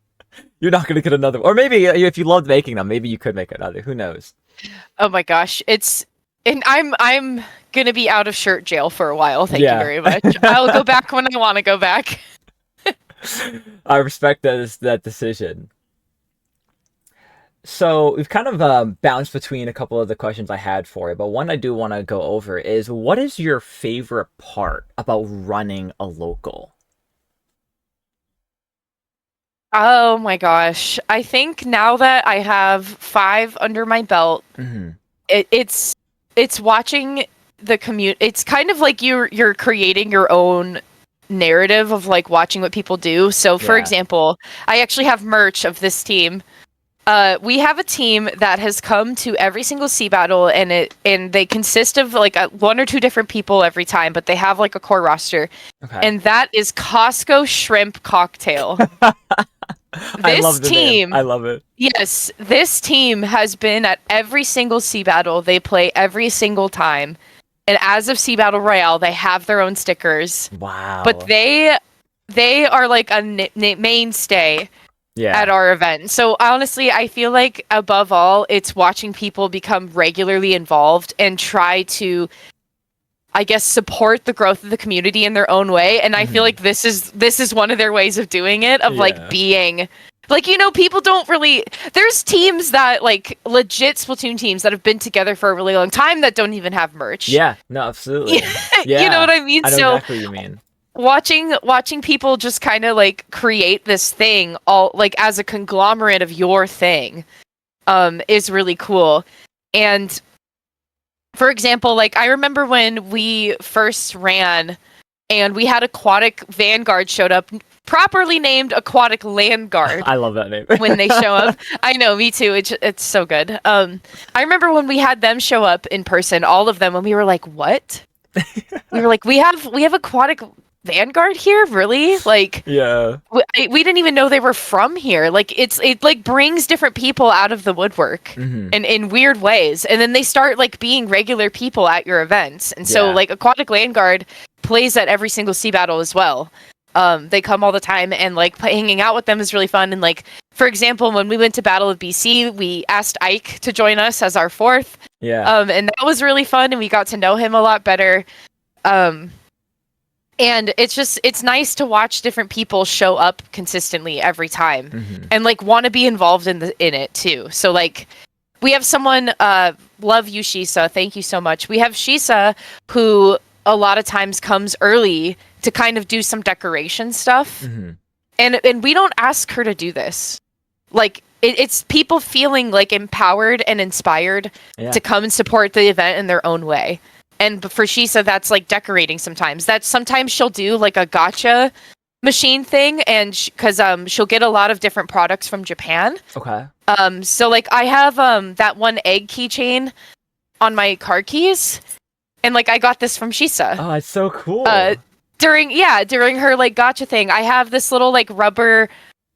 You're not gonna get another, or maybe if you loved making them, maybe you could make another. Who knows? Oh my gosh, and I'm gonna be out of shirt jail for a while. Thank you Yeah. very much. I'll go back when I want to go back. I respect that decision. So we've kind of bounced between a couple of the questions I had for you, but one I do want to go over is, what is your favorite part about running a local? Oh my gosh, I think now that I have 5 under my belt, Mm-hmm. it's watching the commute. It's kind of like you're creating your own narrative of like watching what people do. So for Yeah. example, I actually have merch of this team. We have a team that has come to every single sea battle, and they consist of like 1 or 2 different people every time, but they have like a core roster, Okay. and that is Costco Shrimp Cocktail. I This love the team, name. I love it. yes, this team has been at every single sea battle. They play every single time, and as of Sea Battle Royale, they have their own stickers. Wow. But they are like a mainstay yeah. at our event. So honestly, I feel like above all, it's watching people become regularly involved and try to, I guess, support the growth of the community in their own way. And I feel like this is one of their ways of doing it, of like being like, people don't really, there's teams that like legit Splatoon teams that have been together for a really long time that don't even have merch. Yeah. No, absolutely. Yeah. You know what I mean? I know So exactly what you mean. watching people just kind of like create this thing all like as a conglomerate of your thing is really cool. And for example, like I remember when we first ran and we had Aquatic Vanguard showed up, properly named Aquatic Land Guard. I love that name. When they show up. I know, me too. It's so good. I remember when we had them show up in person, all of them, and we were like, what? We were like, we have Aquatic Vanguard here? Really? Like, yeah. we didn't even know they were from here. Like, it like brings different people out of the woodwork and in weird ways. And then they start like being regular people at your events. And so like Aquatic Land Guard plays at every single sea battle as well. They come all the time, and like hanging out with them is really fun. And like, for example, when we went to Battle of BC, we asked Ike to join us as our 4th. Yeah. And that was really fun, and we got to know him a lot better. And it's nice to watch different people show up consistently every time and like want to be involved in it too. So like we have someone, love you, Shisa. Thank you so much. We have Shisa, who a lot of times comes early to kind of do some decoration stuff. And we don't ask her to do this. Like it's people feeling like empowered and inspired to come and support the event in their own way. And for Shisa, that's like decorating sometimes. Sometimes she'll do like a gacha machine thing, and because she'll get a lot of different products from Japan. Okay. So like I have that one egg keychain on my car keys, and like I got this from Shisa. Oh, it's so cool. During her like gacha thing, I have this little like rubber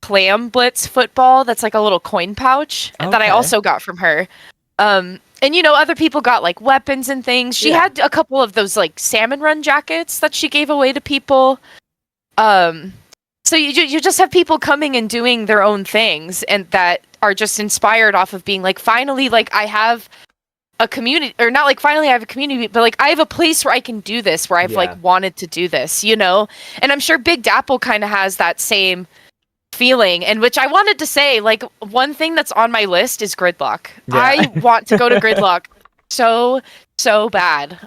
clam blitz football that's like a little coin pouch that I also got from her. And other people got like weapons and things. She had a couple of those like salmon run jackets that she gave away to people. So you just have people coming and doing their own things, and that are just inspired off of being like, finally, like I have a community, or not like finally I have a community, but like I have a place where I can do this, where I've like wanted to do this, And I'm sure Big Dapple kind of has that same feeling, and which I wanted to say, like, one thing that's on my list is Gridlock. I want to go to Gridlock so bad.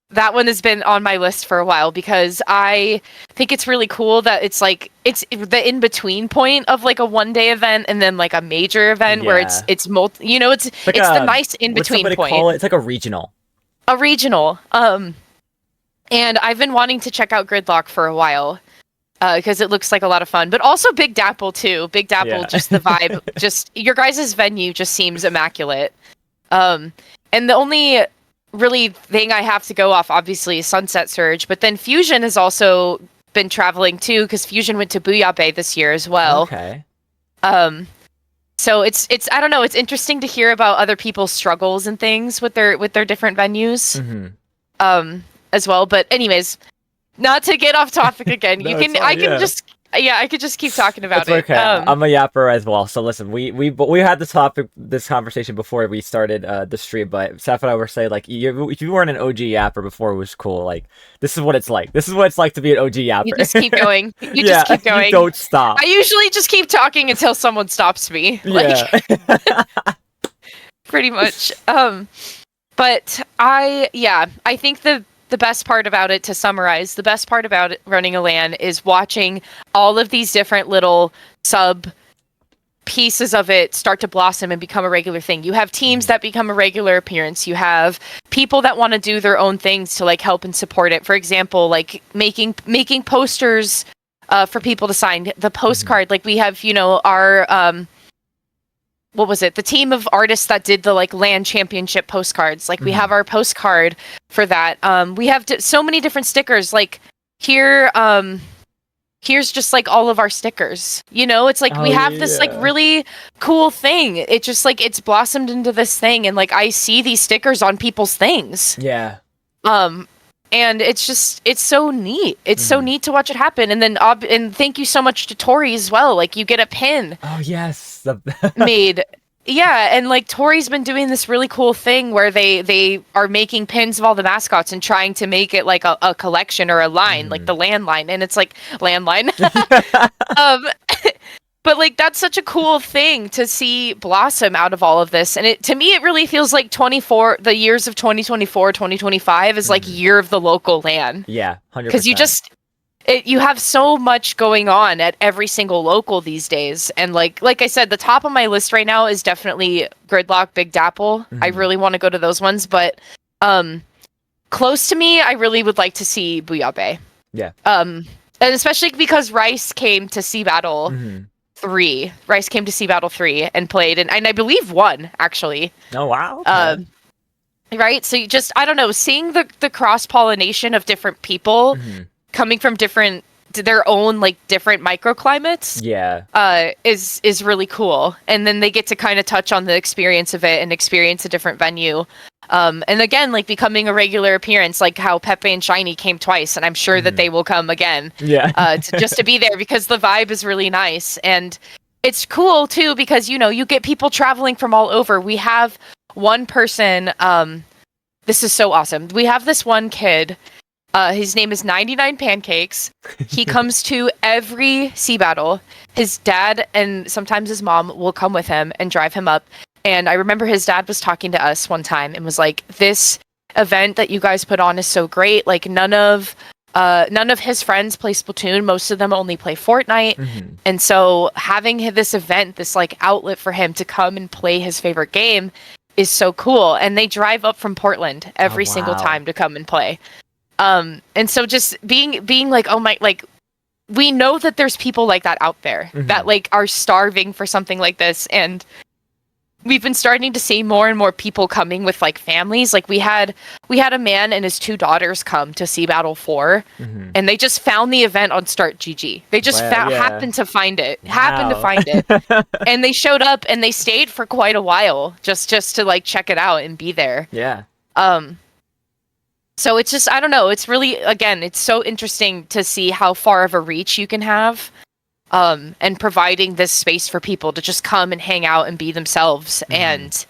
That one has been on my list for a while because I think it's really cool that it's like it's the in between point of like a 1-day event and then like a major event where it's it's the nice in between point. Call it? It's like a regional. And I've been wanting to check out Gridlock for a while. because it looks like a lot of fun. But also Big Dapple too. Big Dapple, Yeah. just the vibe, just your guys' venue just seems immaculate. And the only really thing I have to go off, obviously, is Sunset Surge. But then Fusion has also been traveling too, because Fusion went to Booyah Bay this year as well. Okay. So it's I don't know, it's interesting to hear about other people's struggles and things with their different venues. Mm-hmm. As well. But anyways, not to get off topic again. No, You can it's fine, yeah. I could just keep talking about It's it. okay. I'm a yapper as well. So listen, we had this conversation before we started the stream, but Sapph and I were saying, like, if you weren't an OG yapper before, it was cool. Like, this is what it's like. This is what it's like to be an OG yapper. You just keep going. You Yeah, just keep going. You don't stop. I usually just keep talking until someone stops me. Like, Yeah. pretty much. But I think the best part about it, to summarize, the best part about running a LAN is watching all of these different little sub pieces of it start to blossom and become a regular thing. You have teams that become a regular appearance. You have people that want to do their own things to like help and support it. For example, like making posters for people to sign. The postcard, like we have, our what was it? The team of artists that did the like LAN Championship postcards. Like we have our postcard for that. We have so many different stickers. Like here, here's just like all of our stickers. It's like we have this like really cool thing. It just like it's blossomed into this thing, and like I see these stickers on people's things. Yeah. And it's so neat. It's so neat to watch it happen. And then and thank you so much to Tori as well. Like you get a pin. Oh yes. Made. Yeah, and like Tori's been doing this really cool thing where they are making pins of all the mascots and trying to make it like a collection or a line, like the landline, and it's like landline. But like that's such a cool thing to see blossom out of all of this, and to me it really feels like the years of 2024, 2025 is like year of the local LAN. Yeah, 100%. Because you have so much going on at every single local these days, and like I said, the top of my list right now is definitely Gridlock, Big Dapple. I really want to go to those ones, but close to me, I really would like to see Booyah Bay. Yeah. And especially because Rice came to Sea Battle 3. Rice came to Sea Battle 3 and played, and I believe won actually. Oh wow. Okay. Right. So you just, I don't know, seeing the cross pollination of different people coming from their own like different microclimates. Yeah. Is really cool, and then they get to kind of touch on the experience of it and experience a different venue. And again, like becoming a regular appearance, like how Pepe and Shiny came twice, and I'm sure that they will come again. Yeah. Just to be there, because the vibe is really nice, and it's cool too because you get people traveling from all over. We have one person. This is so awesome. We have this one kid. His name is 99 Pancakes. He comes to every Sea Battle. His dad and sometimes his mom will come with him and drive him up. And I remember his dad was talking to us one time and was like, "This event that you guys put on is so great. Like none of his friends play Splatoon. Most of them only play Fortnite. And so having this event, this like outlet for him to come and play his favorite game is so cool." And they drive up from Portland every single time to come and play. And so just being like, oh my, like we know that there's people like that out there that like are starving for something like this, and we've been starting to see more and more people coming with like families. Like we had a man and his 2 daughters come to Sea Battle 4, and they just found the event on Start GG. They just happened to find it, and they showed up and they stayed for quite a while just to like check it out and be there. Yeah. So it's just, I don't know, it's really, again, it's so interesting to see how far of a reach you can have, and providing this space for people to just come and hang out and be themselves. And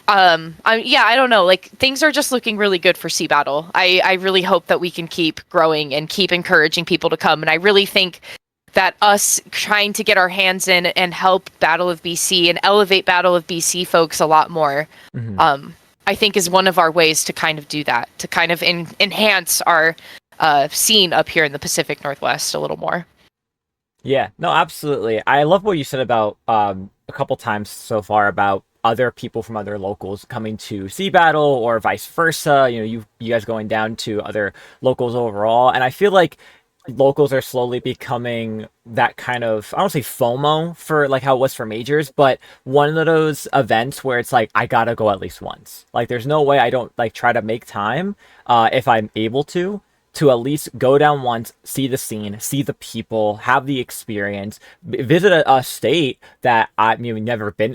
I don't know, like things are just looking really good for Sea Battle. I really hope that we can keep growing and keep encouraging people to come, and I really think that us trying to get our hands in and help Battle of BC and elevate Battle of BC folks a lot more, I think is one of our ways to kind of do that, to kind of enhance our scene up here in the Pacific Northwest a little more. Yeah, no, absolutely. I love what you said about a couple times so far about other people from other locals coming to Sea Battle or vice versa. You guys going down to other locals overall. And I feel like locals are slowly becoming that kind of, I don't say FOMO for like how it was for majors, but one of those events where it's like I gotta go at least once. Like there's no way I don't like try to make time if I'm able to at least go down once, see the scene, see the people, have the experience, visit a state that I maybe never been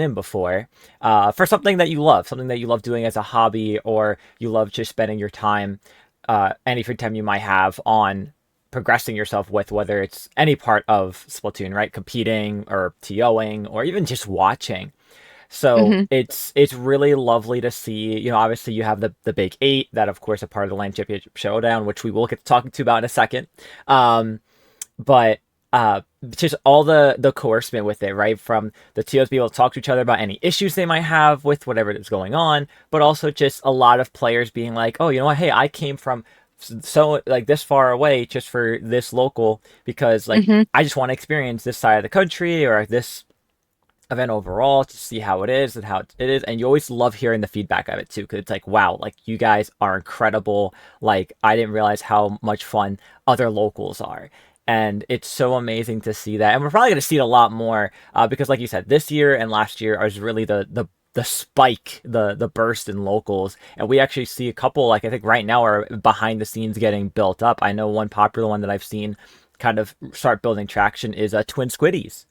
in before, for something that you love, something that you love doing as a hobby, or you love just spending your time, any free time you might have on progressing yourself with, whether it's any part of Splatoon, right? Competing or TOing or even just watching. So Hmm. it's really lovely to see. Obviously you have the big eight that of course are part of the LAN Championship Showdown, which we will get to talking to about in a second. Um, but just all the coercement with it, right? From the TOs being able to talk to each other about any issues they might have with whatever is going on, but also just a lot of players being like, oh, you know what? Hey, I came from so like this far away just for this local because like Hmm. I just want to experience this side of the country or this event overall to see how it is and how it is. And you always love hearing the feedback of it too, because it's like, wow, like you guys are incredible. Like I didn't realize how much fun other locals are. And it's so amazing to see that. And we're probably going to see it a lot more because like you said, this year and last year is really the spike, the burst in locals. And we actually see a couple, like I think right now are behind the scenes getting built up. I know one popular one that I've seen kind of start building traction is Twin Squiddies.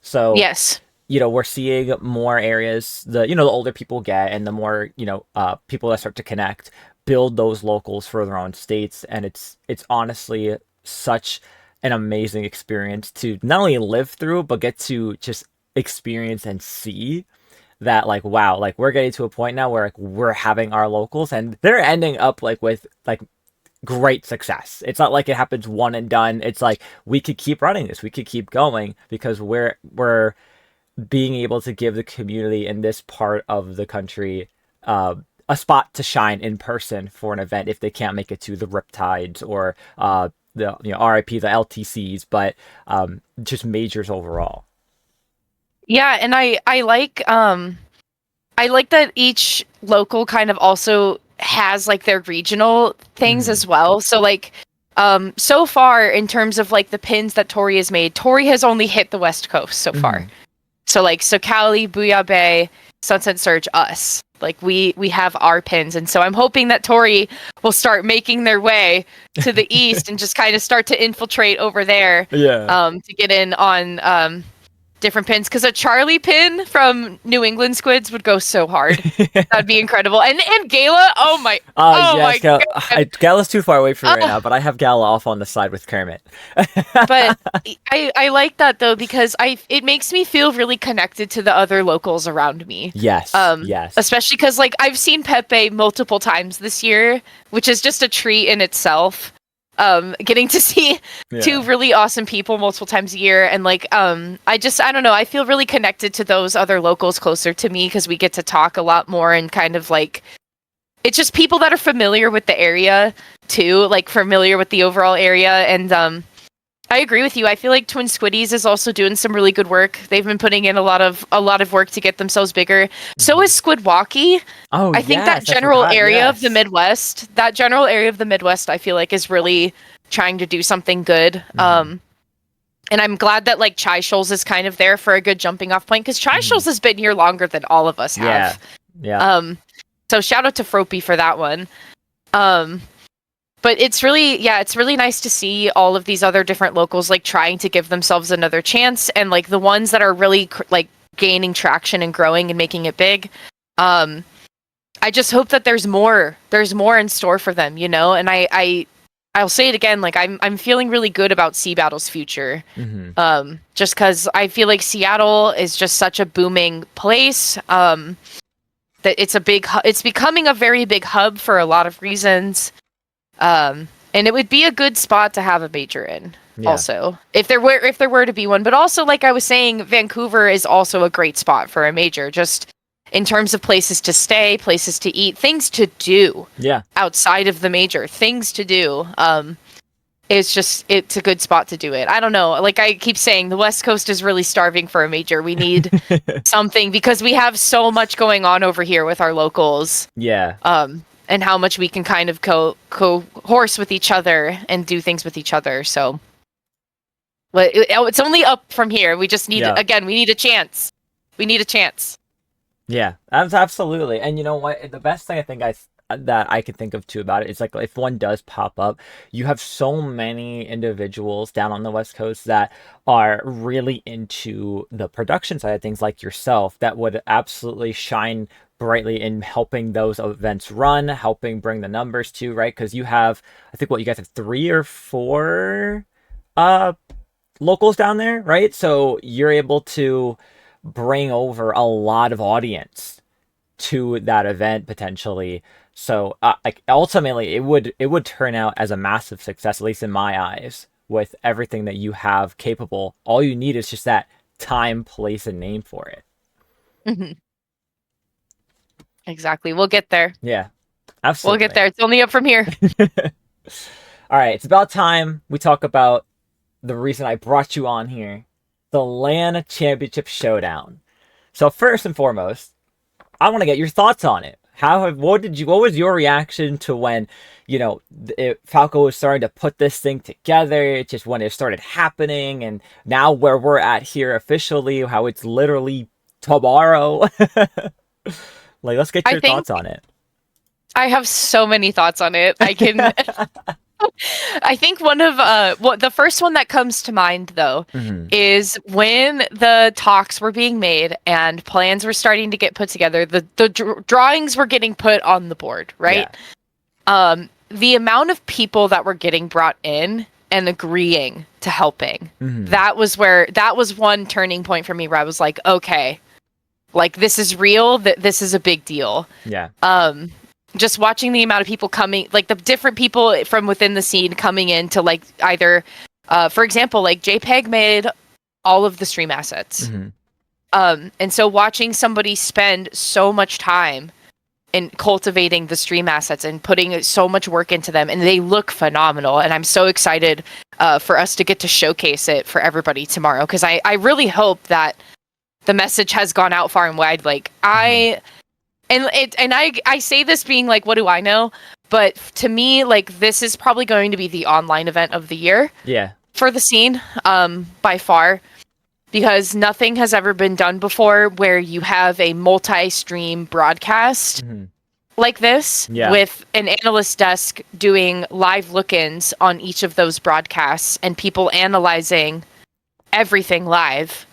So Yes. we're seeing more areas, the older people get and the more, people that start to connect, build those locals for their own states. And it's honestly such an amazing experience to not only live through, but get to just experience and see that like, wow, like we're getting to a point now where like we're having our locals and they're ending up like with like great success. It's not like it happens one and done. It's like we could keep running this. We could keep going because we're being able to give the community in this part of the country a spot to shine in person for an event if they can't make it to the Riptides or the RIP the LTCs, but just majors overall. Yeah, and I like that each local kind of also has like their regional things Hmm. as well. So like so far in terms of like the pins that Tori has made, Tori has only hit the West Coast so far. Hmm. So like so Cali, Booyah Bay, Sunset Surge, us. Like we have our pins. And so I'm hoping that Tori will start making their way to the east and just kind of start to infiltrate over there Yeah. to get in on different pins because a Charlie pin from New England Squids would go so hard. That'd be incredible. And Gala, oh Yes, my god. Gala's too far away for me right Oh, now, but I have Gala off on the side with Kermit. but I like that though because it makes me feel really connected to the other locals around me. Yes, yes. Especially because like I've seen Pepe multiple times this year, which is just a treat in itself. Getting to see two Yeah. really awesome people multiple times a year, and like I don't know, I feel really connected to those other locals closer to me because we get to talk a lot more and kind of like it's just people that are familiar with the area too, like familiar with the overall area. And I agree with you. I feel like Twin Squiddies is also doing some really good work. They've been putting in a lot of work to get themselves bigger. So Hmm. is Squidwalkie. Oh I think that yes, I general forgot. area of the Yes. Midwest, I feel like is really trying to do something good. Hmm. And I'm glad that like Chai Shoals is kind of there for a good jumping off point because Chai Hmm. Shoals has been here longer than all of us Yeah. have. Yeah. Um, so shout out to Fropey for that one. Um, but it's really nice to see all of these other different locals like trying to give themselves another chance, and like the ones that are really like gaining traction and growing and making it big. Um, I just hope that there's more in store for them, you know. And I'll say it again, like I'm feeling really good about Sea Battle's future. Hmm. Just because I feel like Seattle is just such a booming place. That it's becoming a very big hub for a lot of reasons. And it would be a good spot to have a major in. Yeah. Also, if there were to be one, but also like I was saying, Vancouver is also a great spot for a major. Just in terms of places to stay, places to eat, things to do Yeah. outside of the major, things to do. It's a good spot to do it. I don't know. Like I keep saying, the West Coast is really starving for a major. We need something because we have so much going on over here with our locals. Yeah. and how much we can kind of co-horse with each other and do things with each other. So, but it's only up from here. We just need again. We need a chance. We need a chance. Yeah, absolutely. And you know what? The best thing I think that I can think of too about it is like if one does pop up, you have so many individuals down on the West Coast that are really into the production side of things, like yourself, that would absolutely shine brightly in helping those events run, helping bring the numbers to, right? Because you have, I think, what, you guys have 3 or 4 locals down there, right? So you're able to bring over a lot of audience to that event potentially. So like ultimately it would turn out as a massive success, at least in my eyes, with everything that you have capable. All you need is just that time, place, and name for it. Mm-hmm. Exactly. We'll get there. Yeah, absolutely. We'll get there. It's only up from here. All right, it's about time we talk about the reason I brought you on here, the LAN Championship Showdown. So first and foremost, I want to get your thoughts on it. What was your reaction to when, Falco was starting to put this thing together, just when it started happening, and now where we're at here officially, how it's literally tomorrow. Like, let's get your thoughts on it. I have so many thoughts on it. I think one of the first one that comes to mind though is when the talks were being made and plans were starting to get put together. The drawings were getting put on the board, right? Yeah. The amount of people that were getting brought in and agreeing to helping, that was one turning point for me where I was like, okay, like this is real. This is a big deal. Yeah. Just watching the amount of people coming, like the different people from within the scene coming in to like either, for example, like JPEG made all of the stream assets. And so watching somebody spend so much time in cultivating the stream assets and putting so much work into them, and they look phenomenal. And I'm so excited for us to get to showcase it for everybody tomorrow. Cause I really hope that the message has gone out far and wide. Like I say this being like, what do I know? But to me, like this is probably going to be the online event of the year. Yeah. For the scene, by far, because nothing has ever been done before where you have a multi-stream broadcast like this with an analyst desk doing live look-ins on each of those broadcasts and people analyzing everything live.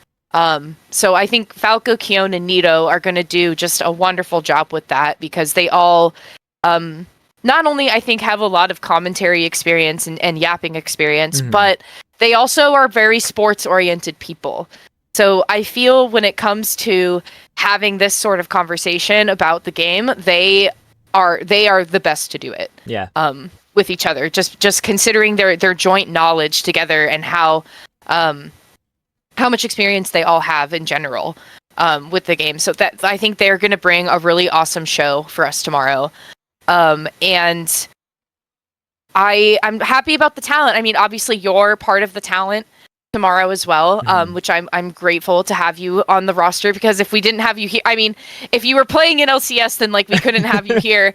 So I think Falco, Keone, and Nito are going to do just a wonderful job with that because they all, not only I think have a lot of commentary experience and yapping experience, but they also are very sports oriented people. So I feel when it comes to having this sort of conversation about the game, they are the best to do it. Yeah. With each other, just considering their joint knowledge together and how much experience they all have in general with the game. So that I think they're going to bring a really awesome show for us tomorrow. And I'm happy about the talent. I mean, obviously you're part of the talent tomorrow as well, which I'm grateful to have you on the roster, because if we didn't have you here, I mean, if you were playing in LCS, then like we couldn't have you here.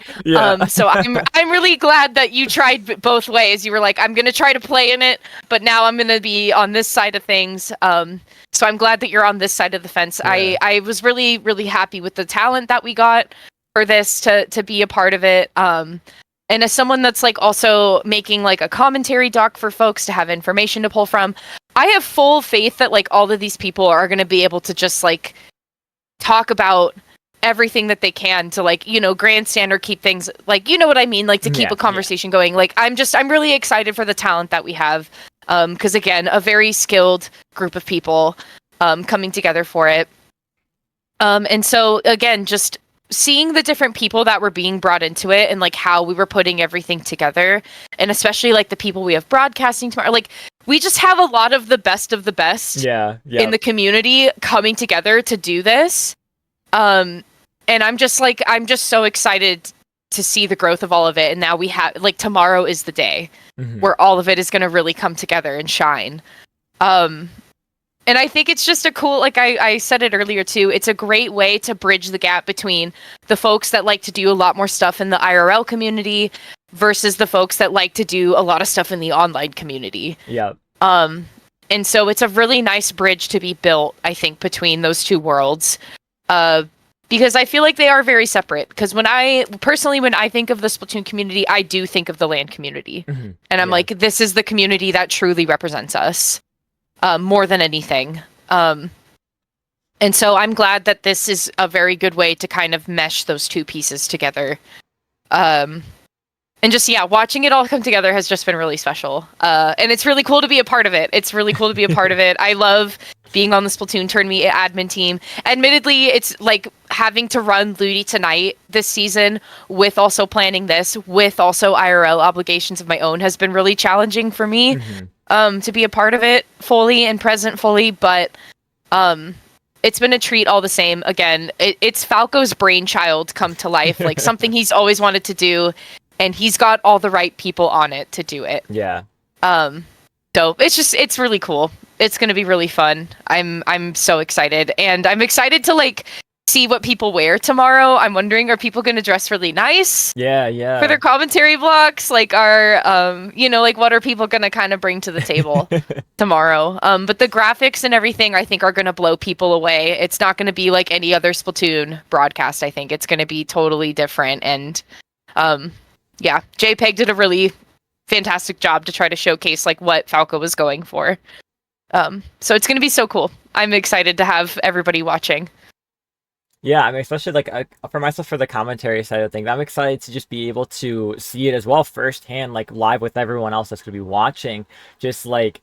So I'm really glad that you tried both ways. You were like, I'm going to try to play in it, but now I'm going to be on this side of things. So I'm glad that you're on this side of the fence. Yeah. I was really, really happy with the talent that we got for this to be a part of it. And as someone that's like also making like a commentary doc for folks to have information to pull from, I have full faith that like all of these people are going to be able to just like talk about everything that they can to like, grandstand or keep things like, you know what I mean? Like to keep a conversation going. Like I'm really excited for the talent that we have. 'Cause again, a very skilled group of people, coming together for it. And so again, just seeing the different people that were being brought into it and like how we were putting everything together, and especially like the people we have broadcasting tomorrow, like we just have a lot of the best in the community coming together to do this. And I'm just so excited to see the growth of all of it. And now we have like tomorrow is the day where all of it is going to really come together and shine. And I think it's just a cool, like I said it earlier too, it's a great way to bridge the gap between the folks that like to do a lot more stuff in the IRL community versus the folks that like to do a lot of stuff in the online community. Yeah. And so it's a really nice bridge to be built, I think, between those two worlds. Because I feel like they are very separate. Because when I think of the Splatoon community, I do think of the LAN community. Mm-hmm. And I'm like, this is the community that truly represents us. More than anything. And so I'm glad that this is a very good way to kind of mesh those two pieces together. And just, watching it all come together has just been really special. And it's really cool to be a part of it. I love being on the Splatoon Tournament admin team. Admittedly, it's like having to run Ludi tonight this season with also planning this, with also IRL obligations of my own has been really challenging for me. Mm-hmm. To be a part of it fully and present fully, but it's been a treat all the same. Again, it's Falco's brainchild come to life, like something he's always wanted to do, and he's got all the right people on it to do it. Yeah. So it's really cool. It's gonna be really fun. I'm so excited, and I'm excited to like see what people wear tomorrow. I'm wondering, are people going to dress really nice? Yeah. For their commentary blocks? Like, what are people going to kind of bring to the table tomorrow? But the graphics and everything, I think, are going to blow people away. It's not going to be like any other Splatoon broadcast, I think. It's going to be totally different. And, JPEG did a really fantastic job to try to showcase, like, what Falco was going for. So it's going to be so cool. I'm excited to have everybody watching. Yeah, I mean, especially like for myself for the commentary side of things, I'm excited to just be able to see it as well firsthand, like live with everyone else that's going to be watching. Just like,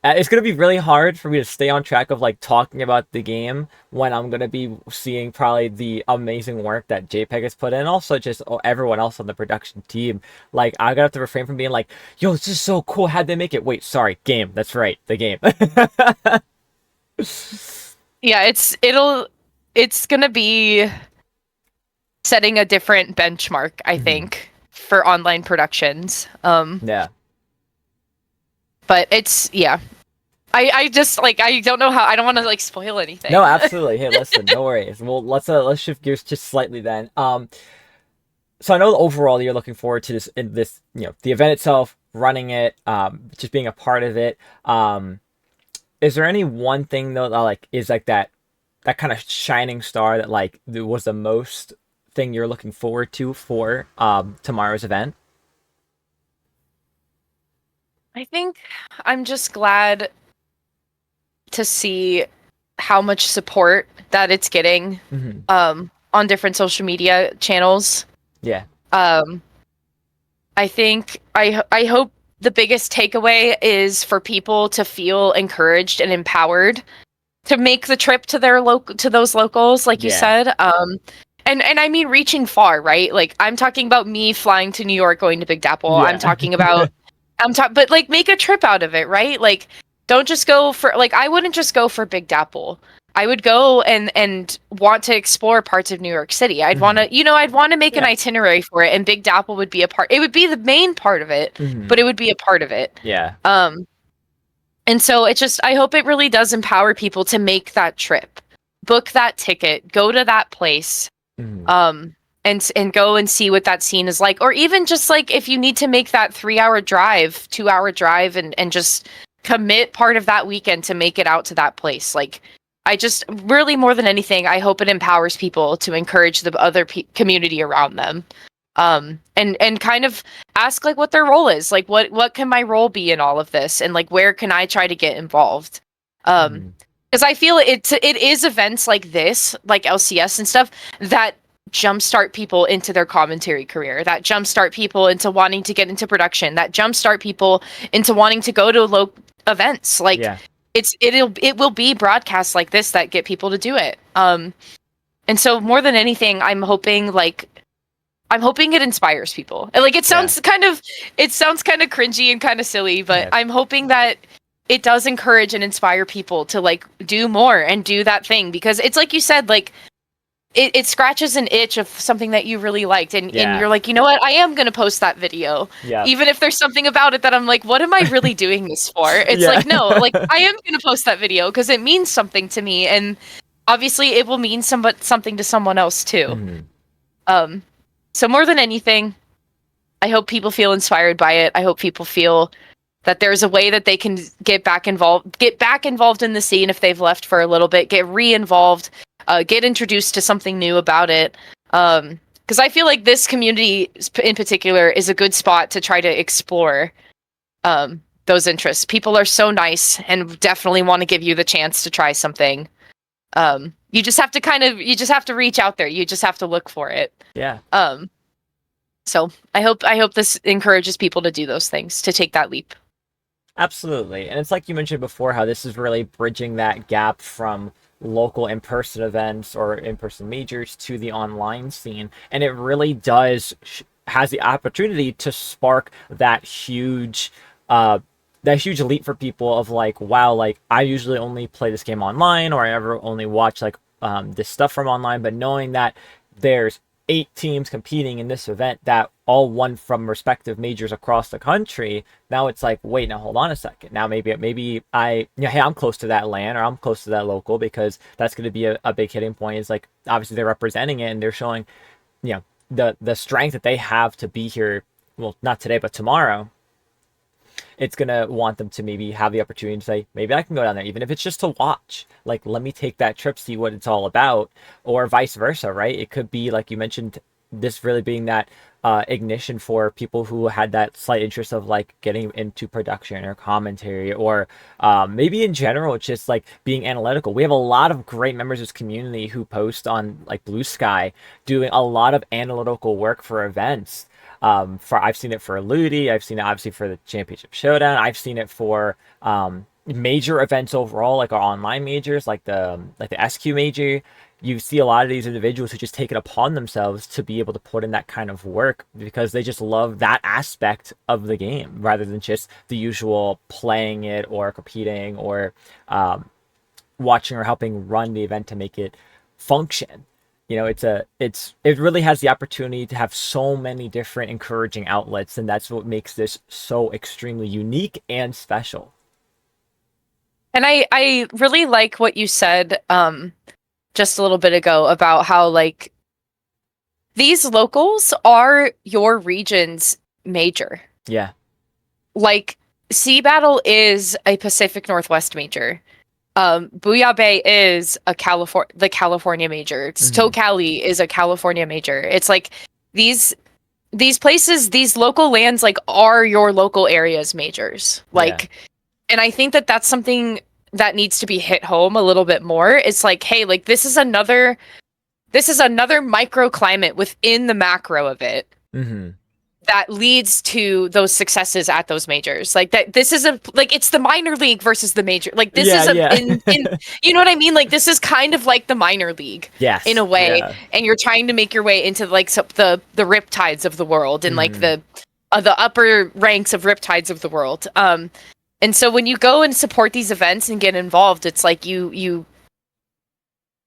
it's going to be really hard for me to stay on track of like talking about the game when I'm going to be seeing probably the amazing work that JPEG has put in. Also, just everyone else on the production team. Like, I'm going to have to refrain from being like, yo, this is so cool. How'd they make it? Wait, sorry, game. That's right, the game. Yeah, it's going to be setting a different benchmark, I think, for online productions. Yeah. But it's, I just, like, I don't know how, I don't want to, like, spoil anything. No, absolutely. Hey, listen, no worries. Well, let's shift gears just slightly then. So I know overall you're looking forward to this, the event itself, running it, just being a part of it. Is there any one thing, though, that, like, is, like, that kind of shining star that like was the most thing you're looking forward to for tomorrow's event? I think I'm just glad to see how much support that it's getting on different social media channels. Yeah. I think I hope the biggest takeaway is for people to feel encouraged and empowered to make the trip to those locals, like you said. And I mean reaching far, right? Like I'm talking about me flying to New York, going to Big Dapple. Yeah. I'm talking about but like make a trip out of it, right? Like don't just go for like I wouldn't just go for Big Dapple. I would go and want to explore parts of New York City. I'd want to make an itinerary for it, and Big Dapple would be a part. It would be the main part of it, but it would be a part of it. Yeah. And so I hope it really does empower people to make that trip, book that ticket, go to that place, and go and see what that scene is like. Or even just like if you need to make that 3-hour drive, 2-hour drive and just commit part of that weekend to make it out to that place. Like I just really more than anything, I hope it empowers people to encourage the other community around them. And kind of ask like what their role is, like what can my role be in all of this, and like where can I try to get involved? Because I feel it is events like this, like LCS and stuff, that jumpstart people into their commentary career, that jumpstart people into wanting to get into production, that jumpstart people into wanting to go to local events. Like it will be broadcasts like this that get people to do it. And so more than anything, I'm hoping it inspires people. And like it sounds kind of cringy and kind of silly, but I'm hoping that it does encourage and inspire people to like do more and do that thing, because it's like you said, like it scratches an itch of something that you really liked, and Yeah. you're like, you know what, I am gonna post that video, Yeah. even if there's something about it that I'm like, what am I really doing this for? It's Yeah. like, no, like I am gonna post that video because it means something to me, and obviously it will mean something to someone else too. Mm-hmm. So more than anything, I hope people feel inspired by it. I hope people feel that there's a way that they can get back involved in the scene if they've left for a little bit, get re-involved, get introduced to something new about it. Because I feel like this community in particular is a good spot to try to explore those interests. People are so nice and definitely want to give you the chance to try something. You just have to reach out there. You just have to look for it. Yeah. So I hope this encourages people to do those things, to take that leap. Absolutely. And it's like you mentioned before, how this is really bridging that gap from local in-person events or in-person majors to the online scene. And it really does has the opportunity to spark that huge leap for people of like, wow, like I usually only play this game online, or I ever only watch like this stuff from online, but knowing that there's 8 teams competing in this event that all won from respective majors across the country, now it's like, wait, now hold on a second. Now maybe hey, I'm close to that LAN, or I'm close to that local, because that's going to be a big hitting point. Is like, obviously they're representing it and they're showing, the strength that they have to be here. Well, not today, but tomorrow. It's going to want them to maybe have the opportunity to say, maybe I can go down there, even if it's just to watch. Like, let me take that trip, see what it's all about, or vice versa, right? It could be, like you mentioned, this really being that ignition for people who had that slight interest of, like, getting into production or commentary, or maybe in general, just, like, being analytical. We have a lot of great members of this community who post on, like, Blue Sky, doing a lot of analytical work for events. I've seen it for Ludi, I've seen it obviously for the Championship Showdown, I've seen it for major events overall, like our online majors, like the SQ major. You see a lot of these individuals who just take it upon themselves to be able to put in that kind of work because they just love that aspect of the game, rather than just the usual playing it or competing or watching or helping run the event to make it function. It really has the opportunity to have so many different encouraging outlets, and that's what makes this so extremely unique and special. And I really like what you said just a little bit ago about how, like, these locals are your region's major. Yeah. Like, Sea Battle is a Pacific Northwest major. Booyah Bay is the California major. Stokali is a California major. It's like these places, these local lands, like, are your local area's majors. Like, and I think that that's something that needs to be hit home a little bit more. It's like, hey, like, this is another microclimate within the macro of it. Mm-hmm. That leads to those successes at those majors. Like, that this is it's the minor league versus the major. Like, this is you know what I mean? Like, this is kind of like the minor league, in a way. Yeah. And you're trying to make your way into, like, the Riptides of the world, and like the upper ranks of Riptides of the world. And so when you go and support these events and get involved, it's like you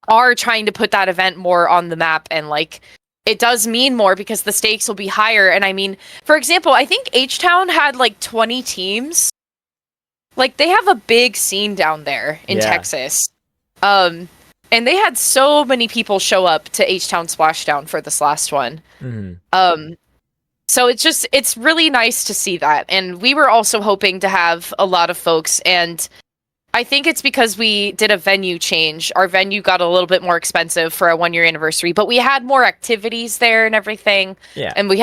are trying to put that event more on the map, and, like, it does mean more because the stakes will be higher. And I mean, for example, I think H-Town had like 20 teams. Like, they have a big scene down there in Texas. And they had so many people show up to H-Town Splashdown for this last one. Mm-hmm. So it's really nice to see that. And we were also hoping to have a lot of folks, and I think it's because we did a venue change. Our venue got a little bit more expensive for our 1-year anniversary, but we had more activities there and everything. Yeah. And we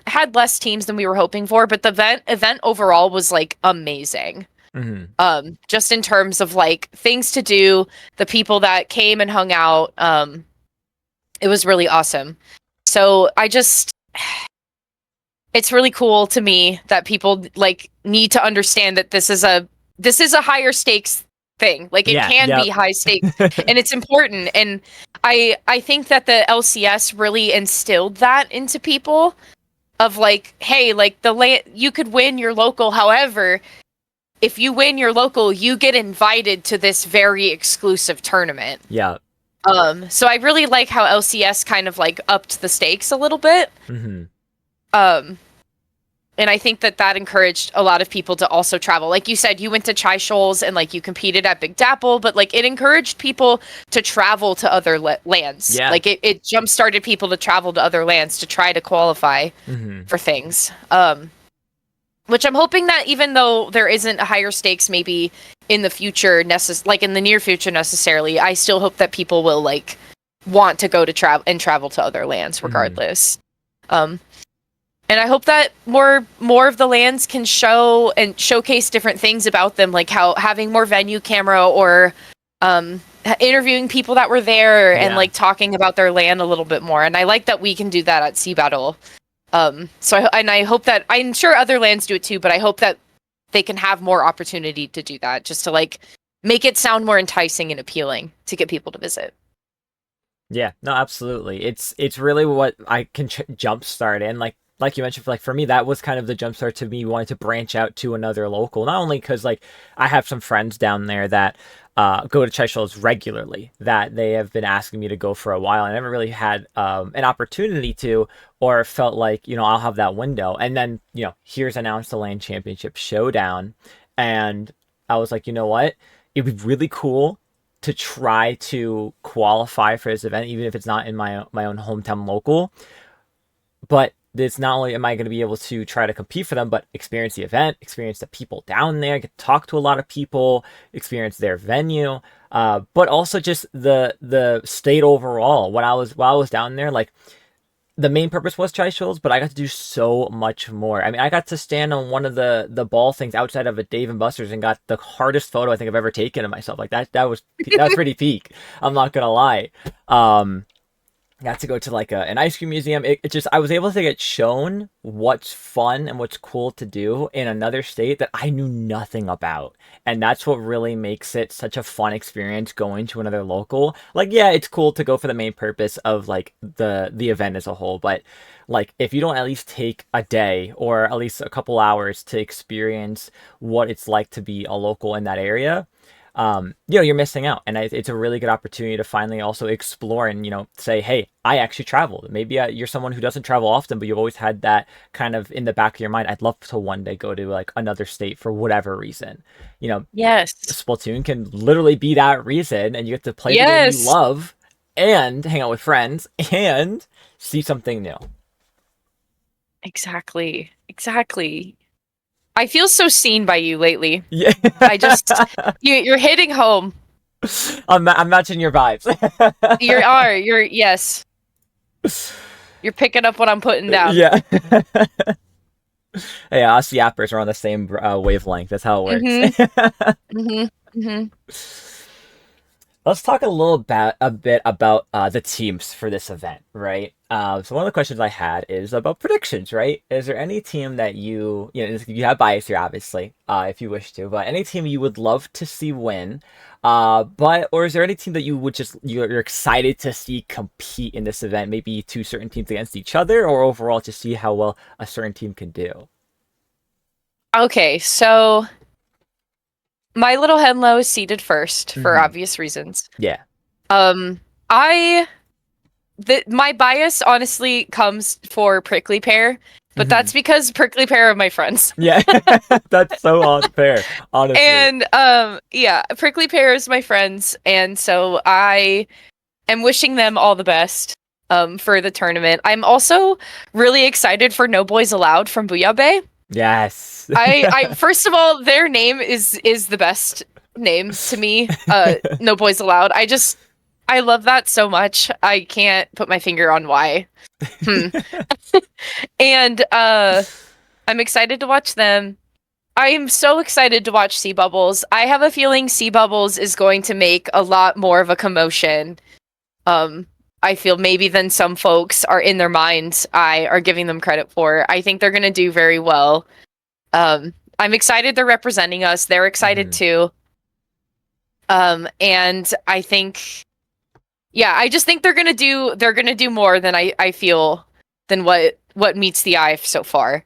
had less teams than we were hoping for, but the event overall was, like, amazing. Mm-hmm. Just in terms of, like, things to do, the people that came and hung out, it was really awesome. So it's really cool to me that people, like, need to understand that this is a higher stakes thing. Like, it can be high stakes, and it's important. And I think that the LCS really instilled that into people of, like, hey, like, you could win your local. However, if you win your local, you get invited to this very exclusive tournament. Yeah. So I really like how LCS kind of like upped the stakes a little bit. Mm-hmm. And I think that encouraged a lot of people to also travel. Like you said, you went to Chai Shoals and like you competed at Big Dapple, but like it encouraged people to travel to other lands. Yeah. Like it jump started people to travel to other lands to try to qualify for things. Which I'm hoping that even though there isn't a higher stakes maybe in the future, like in the near future necessarily, I still hope that people will like want to go to travel to other lands regardless. And I hope that more of the lands can show and showcase different things about them, like how having more venue camera or interviewing people that were there and like talking about their land a little bit more. And I like that we can do that at Sea Battle. I hope that, I'm sure other lands do it too, but I hope that they can have more opportunity to do that, just to like make it sound more enticing and appealing to get people to visit. Yeah, no, absolutely. It's really what I can jumpstart in. Like you mentioned, like for me, that was kind of the jumpstart to me wanting to branch out to another local. Not only because like I have some friends down there that go to Chai Shoals regularly, that they have been asking me to go for a while. I never really had an opportunity to, or felt like, you know, I'll have that window. And then, you know, here's announced the LAN Championship Showdown. And I was like, you know what? It'd be really cool to try to qualify for this event, even if it's not in my own hometown local. But it's not only am I going to be able to try to compete for them, but experience the event, experience the people down there, get to talk to a lot of people, experience their venue, but also just the state overall. While I was down there, like the main purpose was Chai Shoals, but I got to do so much more. I mean, I got to stand on one of the ball things outside of a Dave and Buster's and got the hardest photo I think I've ever taken of myself. Like that was pretty peak. I'm not gonna lie. Got to go to like an ice cream museum. It just, I was able to get shown what's fun and what's cool to do in another state that I knew nothing about. And that's what really makes it such a fun experience going to another local. Like, yeah, it's cool to go for the main purpose of like the event as a whole, but like if you don't at least take a day or at least a couple hours to experience what it's like to be a local in that area, you know, you're missing out. And it's a really good opportunity to finally also explore and, you know, say, hey, I actually traveled. Maybe you're someone who doesn't travel often, but you've always had that kind of in the back of your mind. I'd love to one day go to like another state for whatever reason. You know, yes, Splatoon can literally be that reason, and you get to play the game you love and hang out with friends and see something new. Exactly. I feel so seen by you lately. Yeah. I just, you're hitting home. I'm matching your vibes. Yes. You're picking up what I'm putting down. Yeah. Hey, us yappers are on the same wavelength. That's how it works. Let's talk a bit about the teams for this event, right? So one of the questions I had is about predictions, right? Is there any team that you know, you have bias here, obviously, if you wish to, but any team you would love to see win, or is there any team that you would you're excited to see compete in this event? Maybe two certain teams against each other, or overall to see how well a certain team can do? Okay, so My Little Henlo is seeded first for obvious reasons. Yeah. My bias honestly comes for Prickly Pear, but that's because Prickly Pear are my friends. Yeah, that's so unfair, honestly. And yeah, Prickly Pear is my friends, and so I am wishing them all the best for the tournament. I'm also really excited for No Boys Allowed from Booyah Bay. Yes. I first of all, their name is the best name to me. No Boys Allowed. I love that so much. I can't put my finger on why. And I'm excited to watch them. I am so excited to watch Sea Bubbles. I have a feeling Sea Bubbles is going to make a lot more of a commotion. I feel maybe than some folks are in their minds are giving them credit for. I think they're going to do very well. I'm excited they're representing us. They're excited too. And I think, yeah, I just think they're gonna do more than I feel than what meets the eye so far.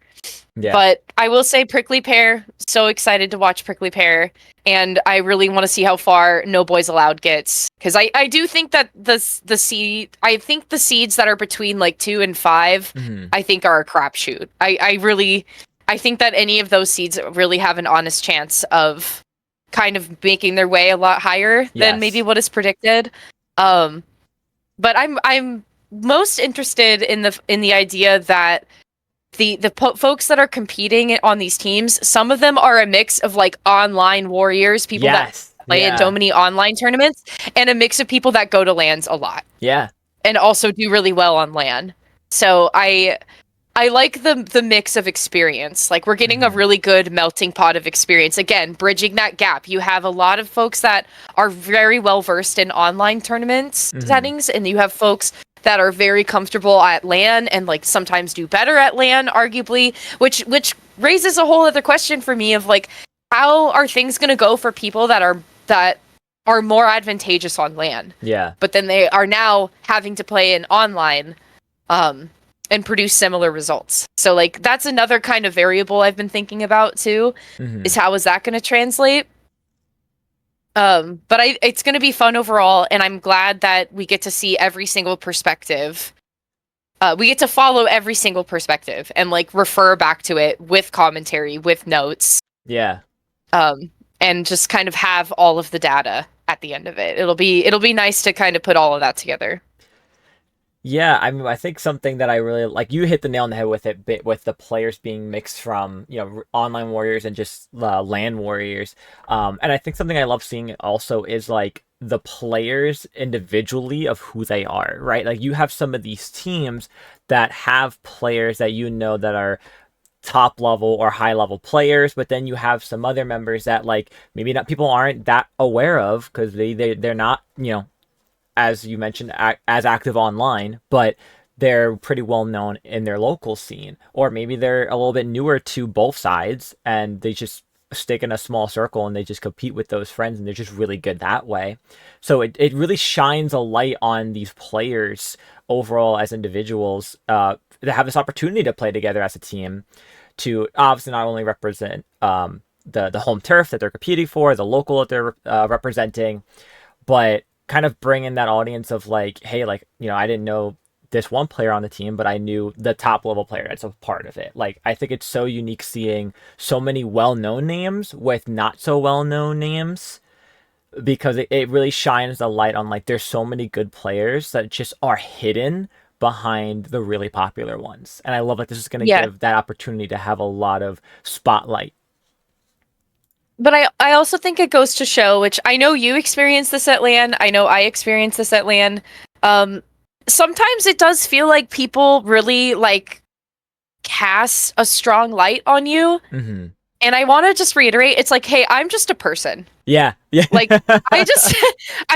Yeah. But I will say Prickly Pear, so excited to watch Prickly Pear, and I really want to see how far No Boys Allowed gets, because I do think that I think the seeds that are between like 2 and 5, I think are a crapshoot. I think that any of those seeds really have an honest chance of kind of making their way a lot higher than maybe what is predicted. But I'm most interested in the idea that the folks that are competing on these teams, some of them are a mix of like online warriors, people that play in so many online tournaments, and a mix of people that go to LANs a lot. Yeah. And also do really well on LAN. So I like the mix of experience. Like, we're getting a really good melting pot of experience. Again, bridging that gap. You have a lot of folks that are very well versed in online tournaments settings, and you have folks that are very comfortable at LAN and like sometimes do better at LAN, arguably, which raises a whole other question for me of like, how are things going to go for people that are more advantageous on LAN? Yeah. But then they are now having to play in online and produce similar results. So like, that's another kind of variable I've been thinking about too, is how is that going to translate? But it's going to be fun overall, and I'm glad that we get to see every single perspective. We get to follow every single perspective and like refer back to it with commentary, with notes. Yeah. And just kind of have all of the data at the end of it. It'll be nice to kind of put all of that together. Yeah, I mean, I think something that I really like, you hit the nail on the head with it, with the players being mixed from, online warriors and just LAN warriors. And I think something I love seeing also is like the players individually of who they are, right? Like, you have some of these teams that have players that that are top level or high level players, but then you have some other members that like maybe not people aren't that aware of because they're not, as you mentioned, as active online, but they're pretty well known in their local scene. Or maybe they're a little bit newer to both sides and they just stick in a small circle and they just compete with those friends and they're just really good that way. So it really shines a light on these players overall as individuals that have this opportunity to play together as a team to obviously not only represent the home turf that they're competing for, the local that they're representing, but kind of bring in that audience of like, hey, like, I didn't know this one player on the team, but I knew the top level player that's a part of it. Like, I think it's so unique seeing so many well-known names with not so well-known names, because it really shines a light on like, there's so many good players that just are hidden behind the really popular ones. And I love that this is going to give that opportunity to have a lot of spotlight. But I also think it goes to show, which I know you experienced this at LAN, I know I experienced this at LAN, sometimes it does feel like people really, like, cast a strong light on you. And I want to just reiterate, it's like, hey, I'm just a person. Yeah. Like, I'm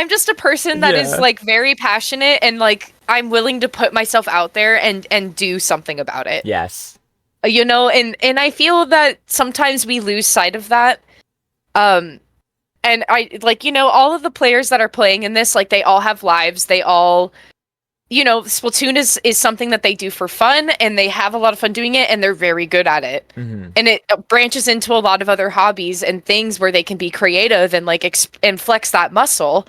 just a person that is, like, very passionate, and, like, I'm willing to put myself out there and do something about it. Yes. And I feel that sometimes we lose sight of that. And I like, all of the players that are playing in this, like, they all have lives. They all, Splatoon is something that they do for fun, and they have a lot of fun doing it, and they're very good at it. And it branches into a lot of other hobbies and things where they can be creative and like and flex that muscle.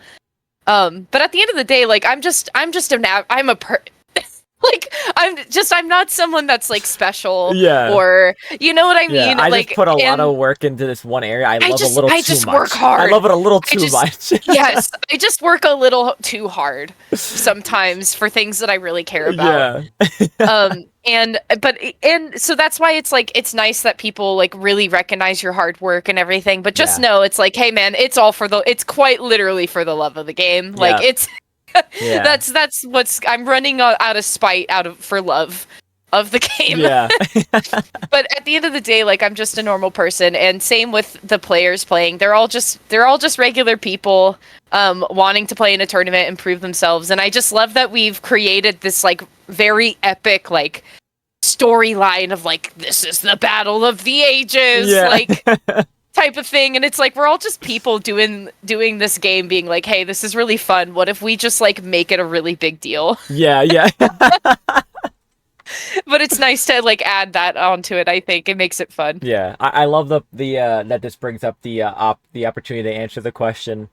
But at the end of the day, like, I'm not someone that's like special, or you know what I mean. I like, just put a lot of work into this one area. I love a little too much. I just work hard. I love it a little too much. Yes, I just work a little too hard sometimes for things that I really care about. And so that's why it's like, it's nice that people like really recognize your hard work and everything. But just know, it's like, hey man, it's quite literally for the love of the game. Like, it's. That's what's I'm running out of spite for love of the game. But at the end of the day, like, I'm just a normal person, and same with the players playing. They're all just regular people wanting to play in a tournament and prove themselves. And I just love that we've created this like very epic like storyline of like, this is the battle of the ages, like type of thing. And it's like, we're all just people doing this game, being like, hey, this is really fun. What if we just like make it a really big deal? But it's nice to like add that onto it. I think it makes it fun. Yeah, I love the that this brings up the opportunity to answer the question.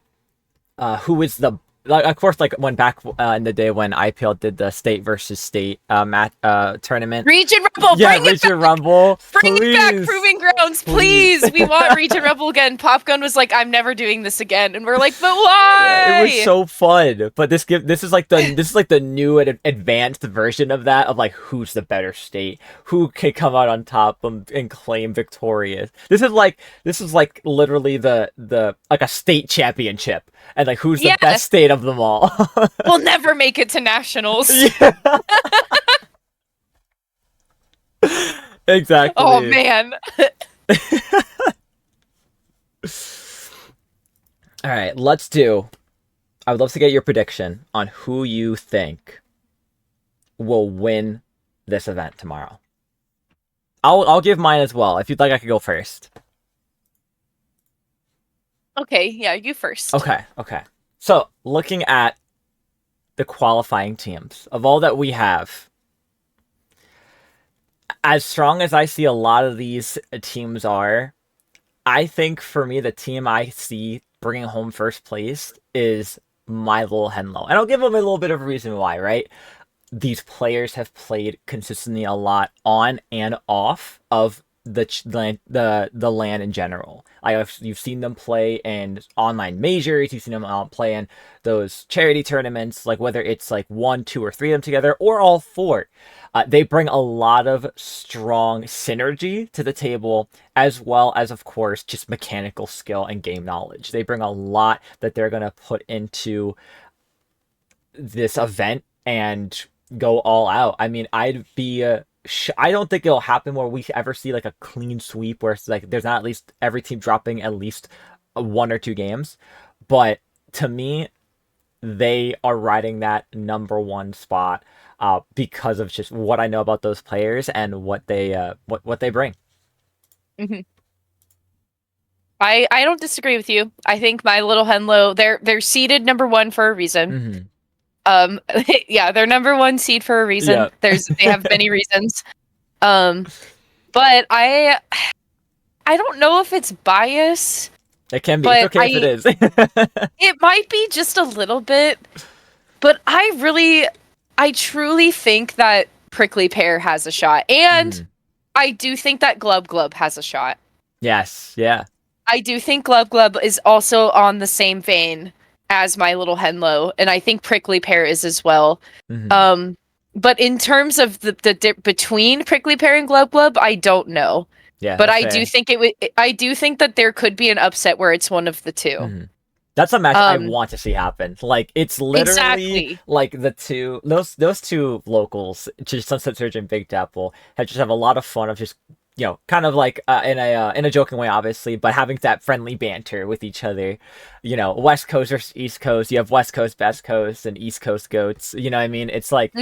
Who is the like? Of course, like when back in the day when IPL did the state versus state tournament. Region Rumble, Yeah, bring it Region back. Rumble. Bring it back, Please. Proving Grounds, please. We want Region Rumble again. Popgun was like, I'm never doing this again, and we're like, but why? It was so fun, but this is like the new and advanced version of that, of like who's the better state, who can come out on top and claim victorious. This is like literally the like a state championship, and like who's the best state of them all. We'll never make it to nationals. Yeah. Exactly. Oh man. All right, let's do. I would love to get your prediction on who you think will win this event tomorrow. I'll give mine as well. If you'd like, I could go first. Okay, yeah, you first. Okay. So, looking at the qualifying teams, of all that we have, as strong as I see a lot of these teams are, I think for me, the team I see bringing home first place is my little Henlo. And I'll give them a little bit of a reason why, right? These players have played consistently a lot on and off of the LAN in general. You've seen them play in online majors, you've seen them play in those charity tournaments, like whether it's like 1, 2, or 3 of them together, or all 4. They bring a lot of strong synergy to the table, as well as, of course, just mechanical skill and game knowledge. They bring a lot that they're going to put into this event and go all out. I mean, I'd be... I don't think it'll happen where we ever see like a clean sweep where it's like there's not at least every team dropping at least 1 or 2 games. But to me, they are riding that number 1 spot because of just what I know about those players and what they bring. Mm-hmm. I don't disagree with you. I think my little Henlo, they're seeded number 1 for a reason. Mm-hmm. Yeah, they're number 1 seed for a reason. Yeah. They have many reasons. But I don't know if it's bias. It can be. It's okay if it is. It might be just a little bit, but I truly think that Prickly Pear has a shot, and I do think that Glub Glub has a shot. Yes, yeah. I do think Glub Glub is also on the same vein as my little Henlo, and I think Prickly Pear is as well. Mm-hmm. But in terms of the dip between Prickly Pear and Glub Glub, I don't know. Yeah, but I do think I do think that there could be an upset where it's one of the two. Mm-hmm. That's a match I want to see happen. Like it's literally like the two those two locals, just Sunset Surge and Big Dapple, have a lot of fun of just kind of like in a joking way, obviously, but having that friendly banter with each other. West Coast versus East Coast. You have West Coast, Best Coast, and East Coast goats. You know what I mean? It's like,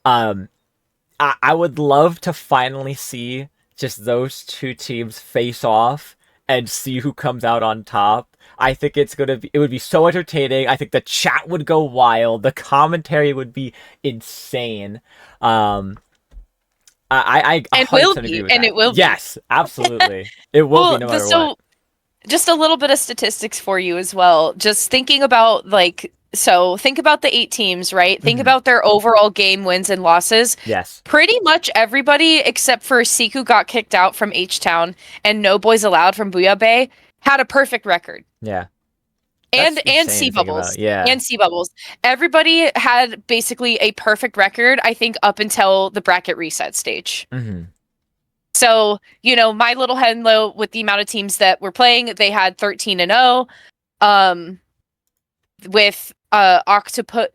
I would love to finally see just those two teams face off and see who comes out on top. I think it would be so entertaining. I think the chat would go wild. The commentary would be insane. I it will be, and it will. Yes, absolutely. It will be no matter what. Just a little bit of statistics for you as well. Just thinking about think about the 8 teams, right? Think about their overall game wins and losses. Yes. Pretty much everybody except for Siku got kicked out from H-Town and No Boys Allowed from Booyah Bay had a perfect record. Yeah. And Sea Bubbles. Yeah. And Sea Bubbles. Everybody had basically a perfect record, I think, up until the bracket reset stage. Mm-hmm. So, my little Henlo, with the amount of teams that were playing, they had 13-0. With Octopus.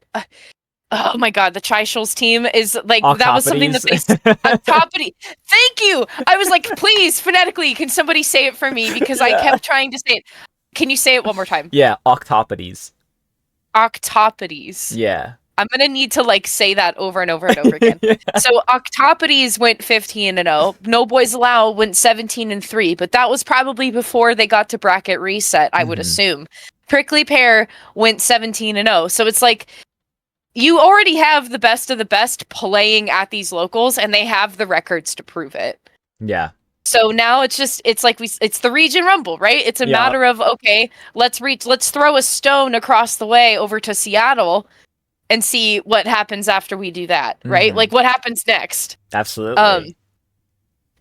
Oh my god, the Chishul's team is like that was something that they Octopody. Thank you. I was like, please, phonetically, can somebody say it for me? Because I kept trying to say it. Can you say it one more time? Yeah, Octopodes. Octopodes. Yeah. I'm gonna need to say that over and over and over again. Yeah. So Octopodes went 15-0. No Boys Allow went 17-3, but that was probably before they got to bracket reset, I would assume. Prickly Pear went 17-0. So it's like you already have the best of the best playing at these locals, and they have the records to prove it. Yeah. So now it's like it's the region rumble, right? It's a Yeah. matter of, okay, let's throw a stone across the way over to Seattle and see what happens after we do that, right? Mm-hmm. Like what happens next. Absolutely.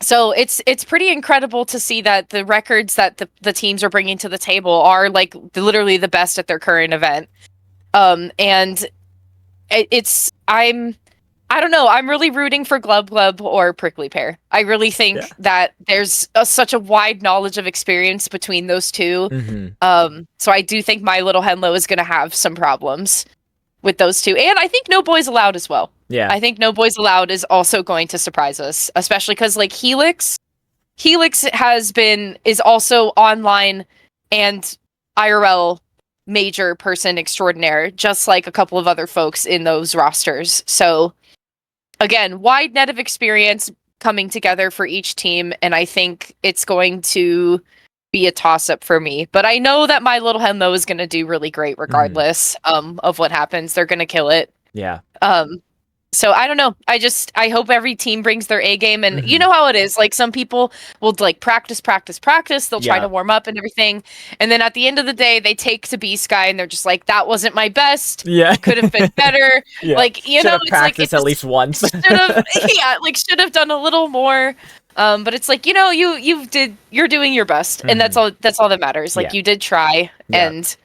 So it's pretty incredible to see that the records that the teams are bringing to the table are like literally the best at their current event. And it's I don't know. I'm really rooting for Glub Glub or Prickly Pear. I really Yeah. think that there's such a wide knowledge of experience between those two. Mm-hmm. So I do think My Little Henlo is going to have some problems with those two. And I think No Boys Allowed as well. Yeah. I think No Boys Allowed is also going to surprise us, especially because like Helix is also online and IRL major person extraordinaire, just like a couple of other folks in those rosters. So again, wide net of experience coming together for each team, and I think it's going to be a toss-up for me. But I know that My Little Henlo is going to do really great regardless of what happens. They're going to kill it. Yeah. So I don't know. I hope every team brings their A game, and you know how it is. Like some people will like practice. They'll try to warm up and everything, and then at the end of the day, they take to B Sky and they're just like, "That wasn't my best. Yeah. Could have been better." Yeah. Like you Should know, have it's like practiced at least once. should have should have done a little more. But it's like you're doing your best, and that's all that matters. Like you did try, and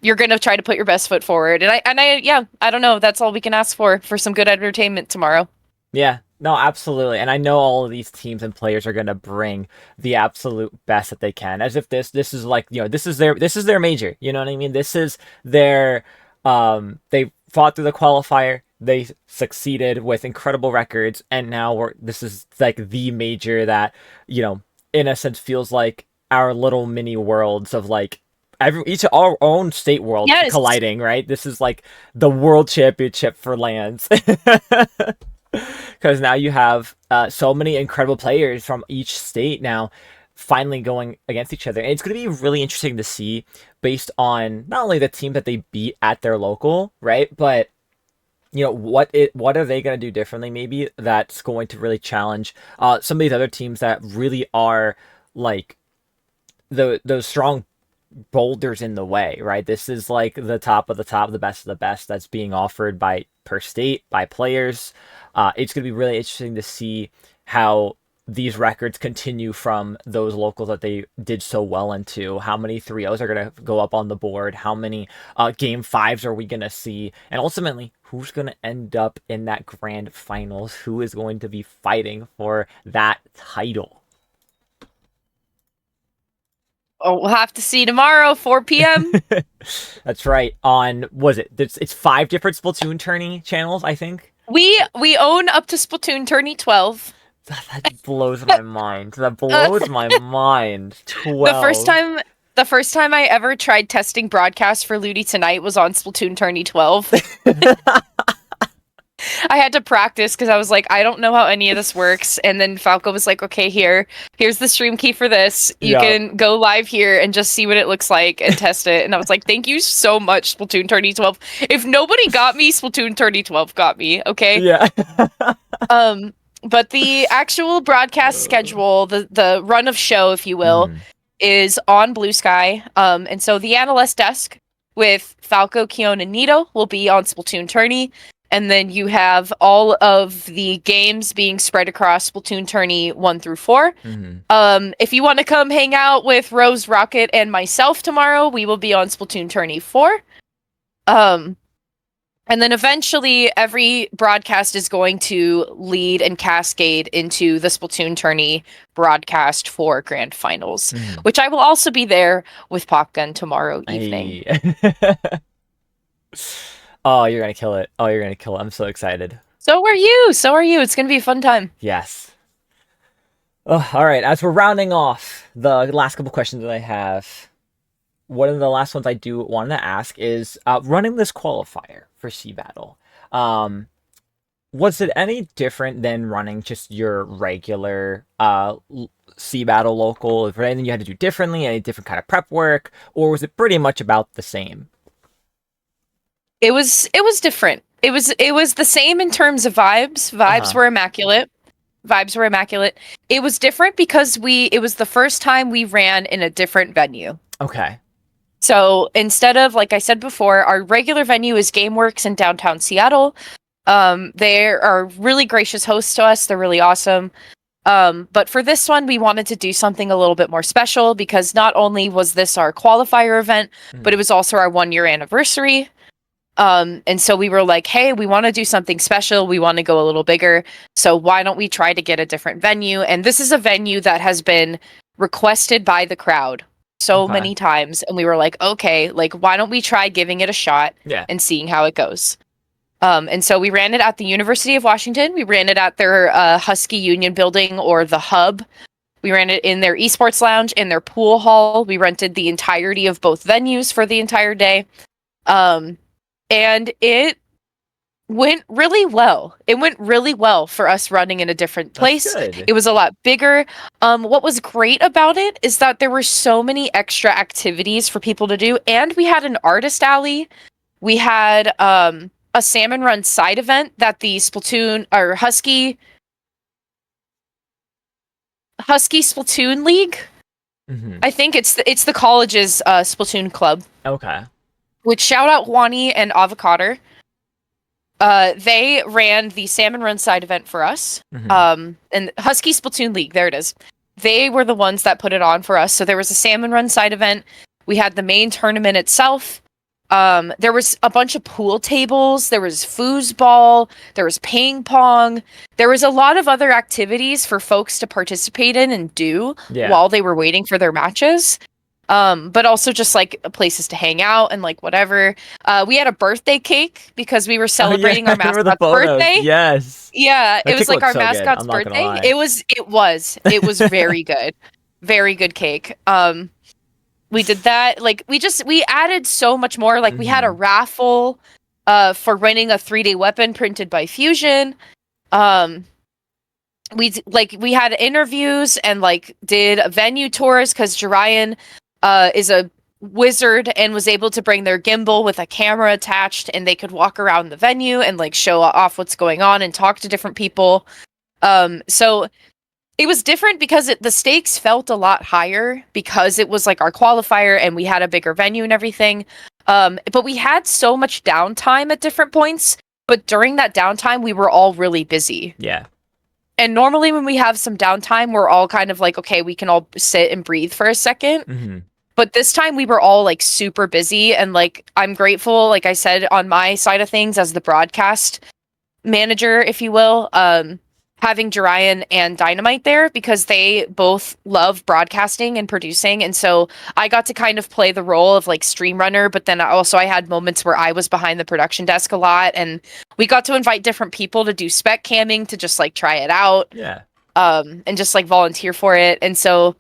you're gonna try to put your best foot forward. And I don't know. That's all we can ask for some good entertainment tomorrow. Yeah, no, absolutely. And I know all of these teams and players are gonna bring the absolute best that they can, as if this is like, this is their major. You know what I mean? This is their they fought through the qualifier. They succeeded with incredible records, and now this is like the major that, in a sense feels like our little mini worlds of like each our own state world colliding, right? This is like the world championship for LANs. Because now you have so many incredible players from each state now finally going against each other. And it's going to be really interesting to see based on not only the team that they beat at their local, right? But, what are they going to do differently maybe that's going to really challenge some of these other teams that really are like those strong boulders in the way, right? This is like the top of the best of the best that's being offered per state, by players. It's going to be really interesting to see how these records continue from those locals that they did so well into. How many 3-0s are going to go up on the board? How many game 5s are we going to see? And ultimately, who's going to end up in that grand finals? Who is going to be fighting for that title? Oh, we'll have to see tomorrow, 4 p.m. That's right. It's 5 different Splatoon tourney channels, I think. We own up to Splatoon tourney 12. That blows my mind. That blows my mind. 12. The first time I ever tried testing broadcast for Ludi Tonight was on Splatoon tourney 12. I had to practice because I was like, I don't know how any of this works. And then Falco was like, okay, here's the stream key for this. You can go live here and just see what it looks like and test it. And I was like, thank you so much, Splatoon tourney 12. If nobody got me, Splatoon tourney 12 got me. Okay. Yeah. But the actual broadcast schedule, the run of show, if you will, is on Blue Sky. And so the analyst desk with Falco, Kion, and Nito will be on Splatoon tourney. And then you have all of the games being spread across Splatoon tourney 1 through 4. If you want to come hang out with Rose, Rocket, and myself tomorrow, we will be on Splatoon tourney 4. And then eventually every broadcast is going to lead and cascade into the Splatoon tourney broadcast for grand finals, which I will also be there with Popgun tomorrow evening. Oh, you're going to kill it. I'm so excited. So are you. It's going to be a fun time. Yes. Oh, all right. As we're rounding off the last couple questions that I have, one of the last ones I do want to ask is running this qualifier for Sea Battle. Was it any different than running just your regular Sea Battle local? Is there anything you had to do differently? Any different kind of prep work? Or was it pretty much about the same? It was different. It was the same in terms of vibes. Vibes were immaculate. Vibes were immaculate. It was different because it was the first time we ran in a different venue. Okay. So instead of, like I said before, our regular venue is GameWorks in downtown Seattle. They are really gracious hosts to us. They're really awesome. But for this one, we wanted to do something a little bit more special because not only was this our qualifier event, but it was also our 1-year anniversary. And so we were like, hey, we want to do something special. We want to go a little bigger. So why don't we try to get a different venue? And this is a venue that has been requested by the crowd so many times. And we were like, okay, like, why don't we try giving it a shot and seeing how it goes? And so we ran it at the University of Washington. We ran it at their Husky Union building, or the Hub. We ran it in their esports lounge, in their pool hall. We rented the entirety of both venues for the entire day. And it went really well. It went really well for us running in a different place. It was a lot bigger. What was great about it is that there were so many extra activities for people to do. And we had an artist alley. We had a salmon run side event that the Splatoon, or Husky Splatoon League. I think it's the college's Splatoon club. Okay. Which, shout out Juani and Avocado. They ran the Salmon Run side event for us. And Husky Splatoon League, there it is. They were the ones that put it on for us. So there was a Salmon Run side event. We had the main tournament itself. There was a bunch of pool tables. There was foosball. There was ping pong. There was a lot of other activities for folks to participate in and do while they were waiting for their matches. But also just like places to hang out and like whatever. We had a birthday cake because we were celebrating our mascot's birthday. Yes. Yeah, That it was cake like our looked so good, mascot's I'm not gonna birthday. lie. It was very good. Very good cake. We did that. Like we added so much more. Like we had a raffle for winning a 3D weapon printed by Fusion. We had interviews and like did venue tours because Jarian is a wizard and was able to bring their gimbal with a camera attached, and they could walk around the venue and like show off what's going on and talk to different people. So it was different because the stakes felt a lot higher because it was like our qualifier and we had a bigger venue and everything. But we had so much downtime at different points. But during that downtime, we were all really busy. Yeah. And normally when we have some downtime, we're all kind of like, okay, we can all sit and breathe for a second. But this time we were all like super busy, and like I'm grateful, like I said, on my side of things as the broadcast manager, if you will, having Jarian and Dynamite there because they both love broadcasting and producing. And so I got to kind of play the role of like stream runner, but then I had moments where I was behind the production desk a lot, and we got to invite different people to do spec camming to just like try it out. Yeah. And just like volunteer for it. And so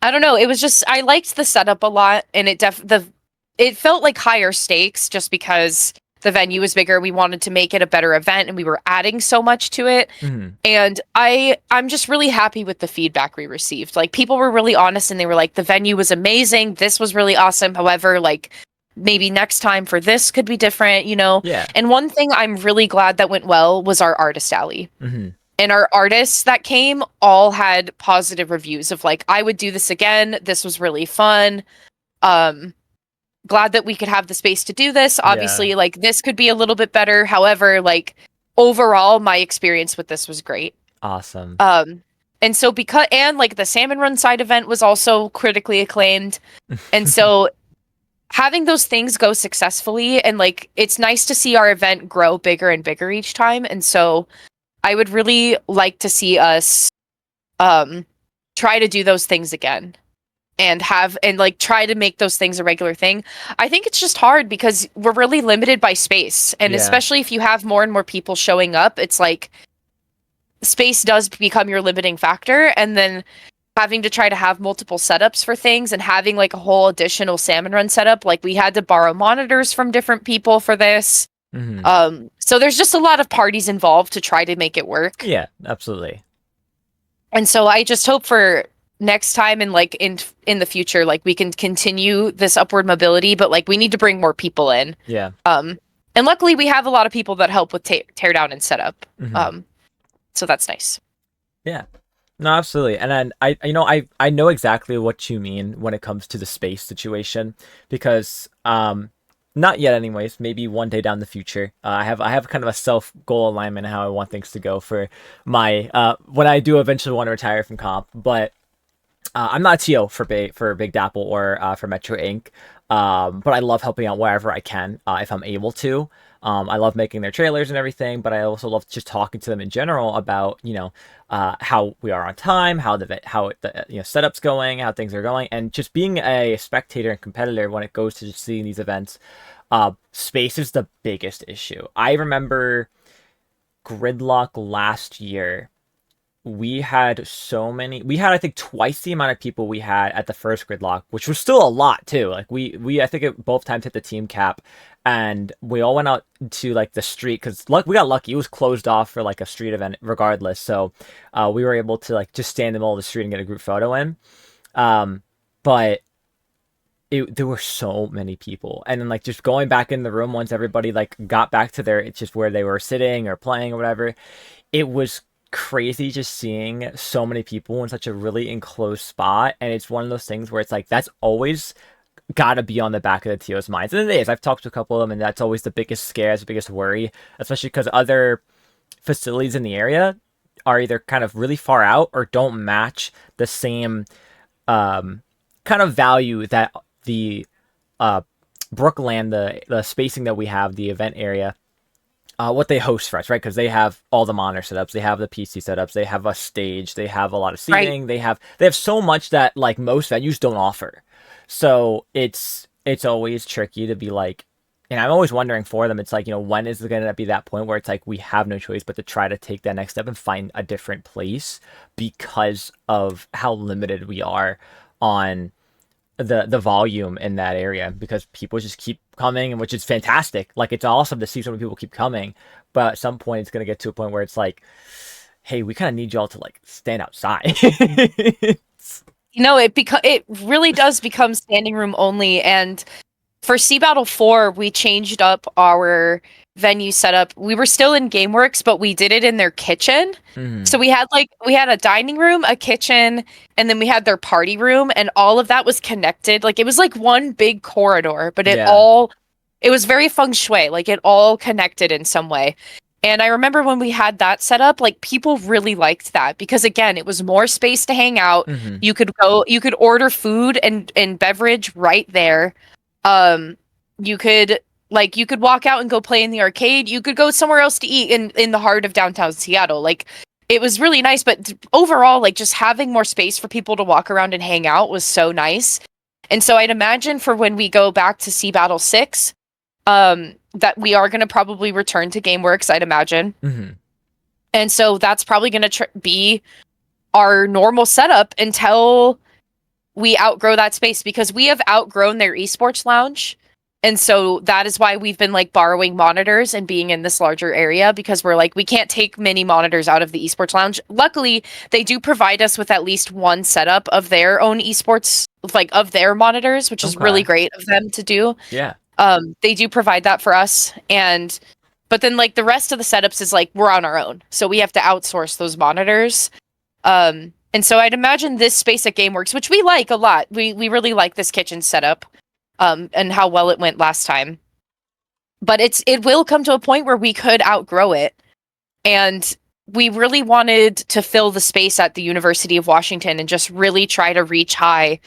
I don't know, it was just, I liked the setup a lot, and it felt like higher stakes just because the venue was bigger. We wanted to make it a better event, and we were adding so much to it. And I'm just really happy with the feedback we received. Like, people were really honest, and they were like, the venue was amazing. This was really awesome. However, like, maybe next time for this could be different, you know? Yeah. And one thing I'm really glad that went well was our artist alley. And our artists that came all had positive reviews of like, I would do this again. This was really fun. Glad that we could have the space to do this. Obviously, like, this could be a little bit better. However, like, overall, my experience with this was great. Awesome. And so like the Salmon Run side event was also critically acclaimed. And so having those things go successfully, and like, it's nice to see our event grow bigger and bigger each time. And so I would really like to see us try to do those things again. And like try to make those things a regular thing. I think it's just hard because we're really limited by space. And especially if you have more and more people showing up, it's like space does become your limiting factor. And then having to try to have multiple setups for things and having like a whole additional Salmon Run setup. Like, we had to borrow monitors from different people for this. So there's just a lot of parties involved to try to make it work. Yeah, absolutely. And so I just hope for next time and like in the future, like, we can continue this upward mobility, but like, we need to bring more people in. Yeah. And luckily, we have a lot of people that help with teardown and setup. So that's nice. Yeah. No, absolutely. And then I know exactly what you mean when it comes to the space situation because not yet anyways, maybe one day down the future. I have kind of a self goal alignment how I want things to go for my when I do eventually want to retire from comp, but I'm not a TO for Big Dapple or for Metro Inc. But I love helping out wherever I can if I'm able to. I love making their trailers and everything, but I also love just talking to them in general about how we are on time, how the setup's going, how things are going, and just being a spectator and competitor when it goes to just seeing these events. Space is the biggest issue. I remember Gridlock last year. We had I think twice the amount of people we had at the first Gridlock, which was still a lot too. Like we I think it both times hit the team cap, and we all went out to like the street because we got lucky. It was closed off for like a street event regardless, so we were able to like just stand in the middle of the street and get a group photo in. But there were so many people, and then like just going back in the room once everybody like got back to it's just where they were sitting or playing or whatever, it was crazy just seeing so many people in such a really enclosed spot. And it's one of those things where it's like that's always gotta be on the back of the TO's minds, and it is. I've talked to a couple of them, and that's always the biggest scare, the biggest worry, especially because other facilities in the area are either kind of really far out or don't match the same kind of value that the Brookland, the spacing that we have, the event area, what they host for us, right? Because they have all the monitor setups, they have the PC setups, they have a stage, they have a lot of seating, right. They have so much that like most venues don't offer. So it's always tricky to be like, and I'm always wondering for them, it's like, when is it going to be that point where it's like we have no choice but to try to take that next step and find a different place because of how limited we are on the volume in that area, because people just keep coming, which is fantastic. Like it's awesome to see so many people keep coming, but at some point it's going to get to a point where it's like, hey, we kind of need y'all to like stand outside. It really does become standing room only. And for Sea Battle 4, we changed up our venue setup. We were still in GameWorks, but we did it in their kitchen. Mm-hmm. So we had a dining room, a kitchen, and then we had their party room, and all of that was connected. Like it was like one big corridor, but it was very feng shui. Like it all connected in some way. And I remember when we had that set up, like people really liked that because again, it was more space to hang out. Mm-hmm. You could order food and beverage right there. You could walk out and go play in the arcade. You could go somewhere else to eat in the heart of downtown Seattle. Like it was really nice, but overall, like just having more space for people to walk around and hang out was so nice. And so I'd imagine for when we go back to Sea Battle 6, that we are going to probably return to GameWorks, I'd imagine. Mm-hmm. And so that's probably going to be our normal setup until we outgrow that space, because we have outgrown their esports lounge. And so that is why we've been like borrowing monitors and being in this larger area, because we're like, we can't take many monitors out of the esports lounge. Luckily, they do provide us with at least one setup of their own esports, like of their monitors, which is really great of them to do. Yeah. They do provide that for us. But then like the rest of the setups is like, we're on our own. So we have to outsource those monitors. And so I'd imagine this space at GameWorks, which we like a lot. We really like this kitchen setup, and how well it went last time. But it will come to a point where we could outgrow it. And we really wanted to fill the space at the University of Washington and just really try to reach high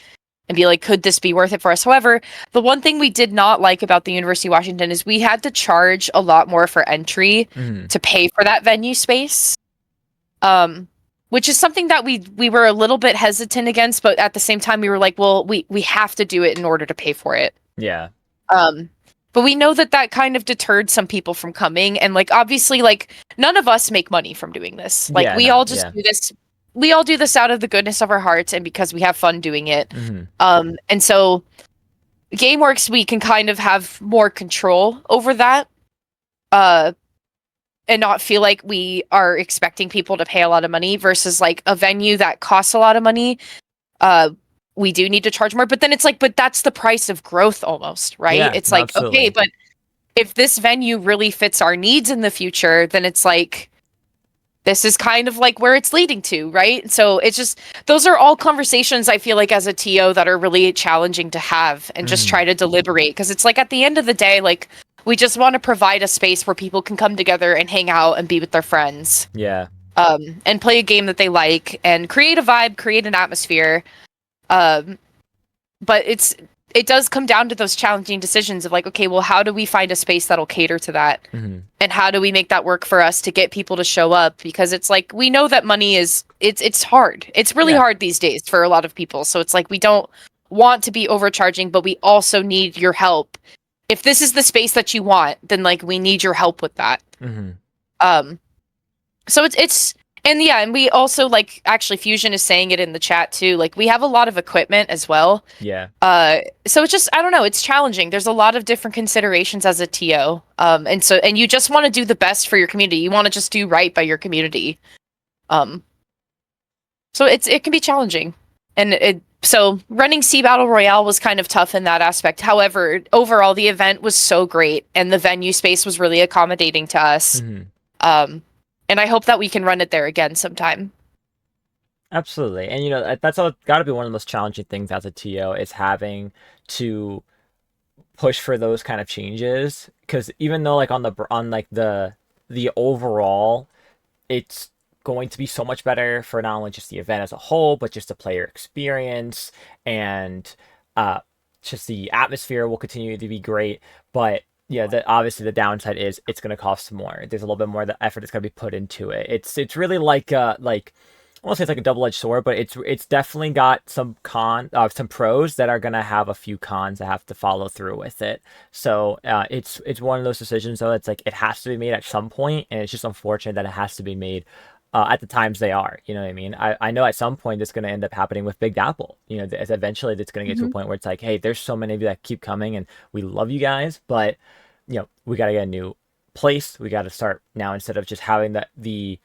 and be like, could this be worth it for us? However, the one thing we did not like about the University of Washington is we had to charge a lot more for entry to pay for that venue space. Which is something that we were a little bit hesitant against, but at the same time we were like, well, we have to do it in order to pay for it. Yeah. But we know that kind of deterred some people from coming, and like obviously like none of us make money from doing this. Like do this. We all do this out of the goodness of our hearts and because we have fun doing it. Mm-hmm. And so GameWorks, we can kind of have more control over that. And not feel like we are expecting people to pay a lot of money versus like a venue that costs a lot of money. We do need to charge more, but then it's like, but that's the price of growth almost, right? Yeah, it's like, absolutely. Okay, if this venue really fits our needs in the future, then it's like, this is kind of like where it's leading to, right? So it's just, those are all conversations I feel like as a TO that are really challenging to have and just try to deliberate. Because it's like at the end of the day, like we just want to provide a space where people can come together and hang out and be with their friends. Yeah. And play a game that they like and create a vibe, create an atmosphere. But it does come down to those challenging decisions of like, okay, well, how do we find a space that'll cater to that? And how do we make that work for us to get people to show up? Because it's like, we know that money is, it's hard. It's really hard these days for a lot of people. So it's like, we don't want to be overcharging, but we also need your help. If this is the space that you want, then like, we need your help with that. So it's, and yeah, and we also like, actually Fusion is saying it in the chat too. Like we have a lot of equipment as well. Yeah. So it's just, I don't know, it's challenging. There's a lot of different considerations as a TO. And you just want to do the best for your community. You want to just do right by your community. So it can be challenging. And so running Sea Battle Royale was kind of tough in that aspect. However, overall the event was so great and the venue space was really accommodating to us. And I hope that we can run it there again sometime. Absolutely. And, you know, that's got to be one of the most challenging things as a TO is having to push for those kind of changes. Because even though, like, on the overall, it's going to be so much better for not only just the event as a whole, but just the player experience and just the atmosphere will continue to be great. But yeah, obviously the downside is it's going to cost more. There's a little bit more the effort that's going to be put into it. It's really like I won't say it's like a double-edged sword, but it's definitely got some some pros that are going to have a few cons that have to follow through with it. So it's one of those decisions though. It's like it has to be made at some point, and it's just unfortunate that it has to be made at the times they are. You know what I mean? I know at some point it's going to end up happening with Big Dapple. You know, eventually it's going to get to a point where it's like, hey, there's so many of you that keep coming, and we love you guys, but you know, we got to get a new place. We got to start now, instead of just having the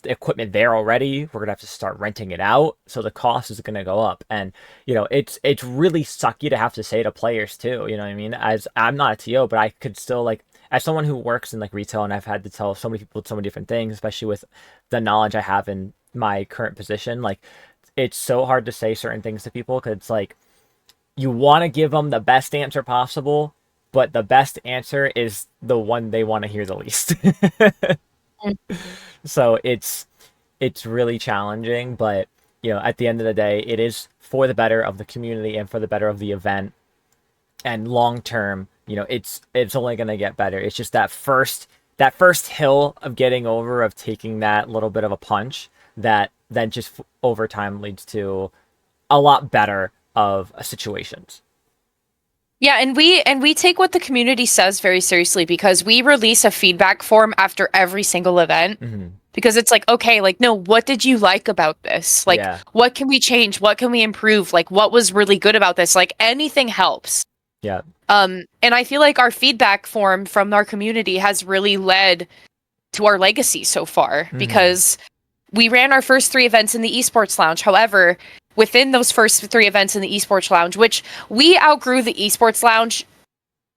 equipment there already, we're gonna have to start renting it out. So the cost is gonna go up, and you know, it's really sucky to have to say to players too. You know what I mean? As I'm not a TO, but I could still, like, as someone who works in like retail, and I've had to tell so many people so many different things, especially with the knowledge I have in my current position. Like, it's so hard to say certain things to people because it's like you want to give them the best answer possible, but the best answer is the one they want to hear the least. So it's really challenging, but you know, at the end of the day, it is for the better of the community and for the better of the event. And long term, you know, it's only going to get better. It's just that first hill of getting over, of taking that little bit of a punch that then just over time leads to a lot better of situations. Yeah, and we take what the community says very seriously, because we release a feedback form after every single event. Because it's like, okay, like, no, what did you like about this? Like, what can we change? What can we improve? Like, what was really good about this? Like, anything helps. Yeah. And I feel like our feedback form from our community has really led to our legacy so far, because we ran our first 3 events in the Esports Lounge. However, within those first 3 events in the Esports Lounge, which we outgrew the Esports Lounge,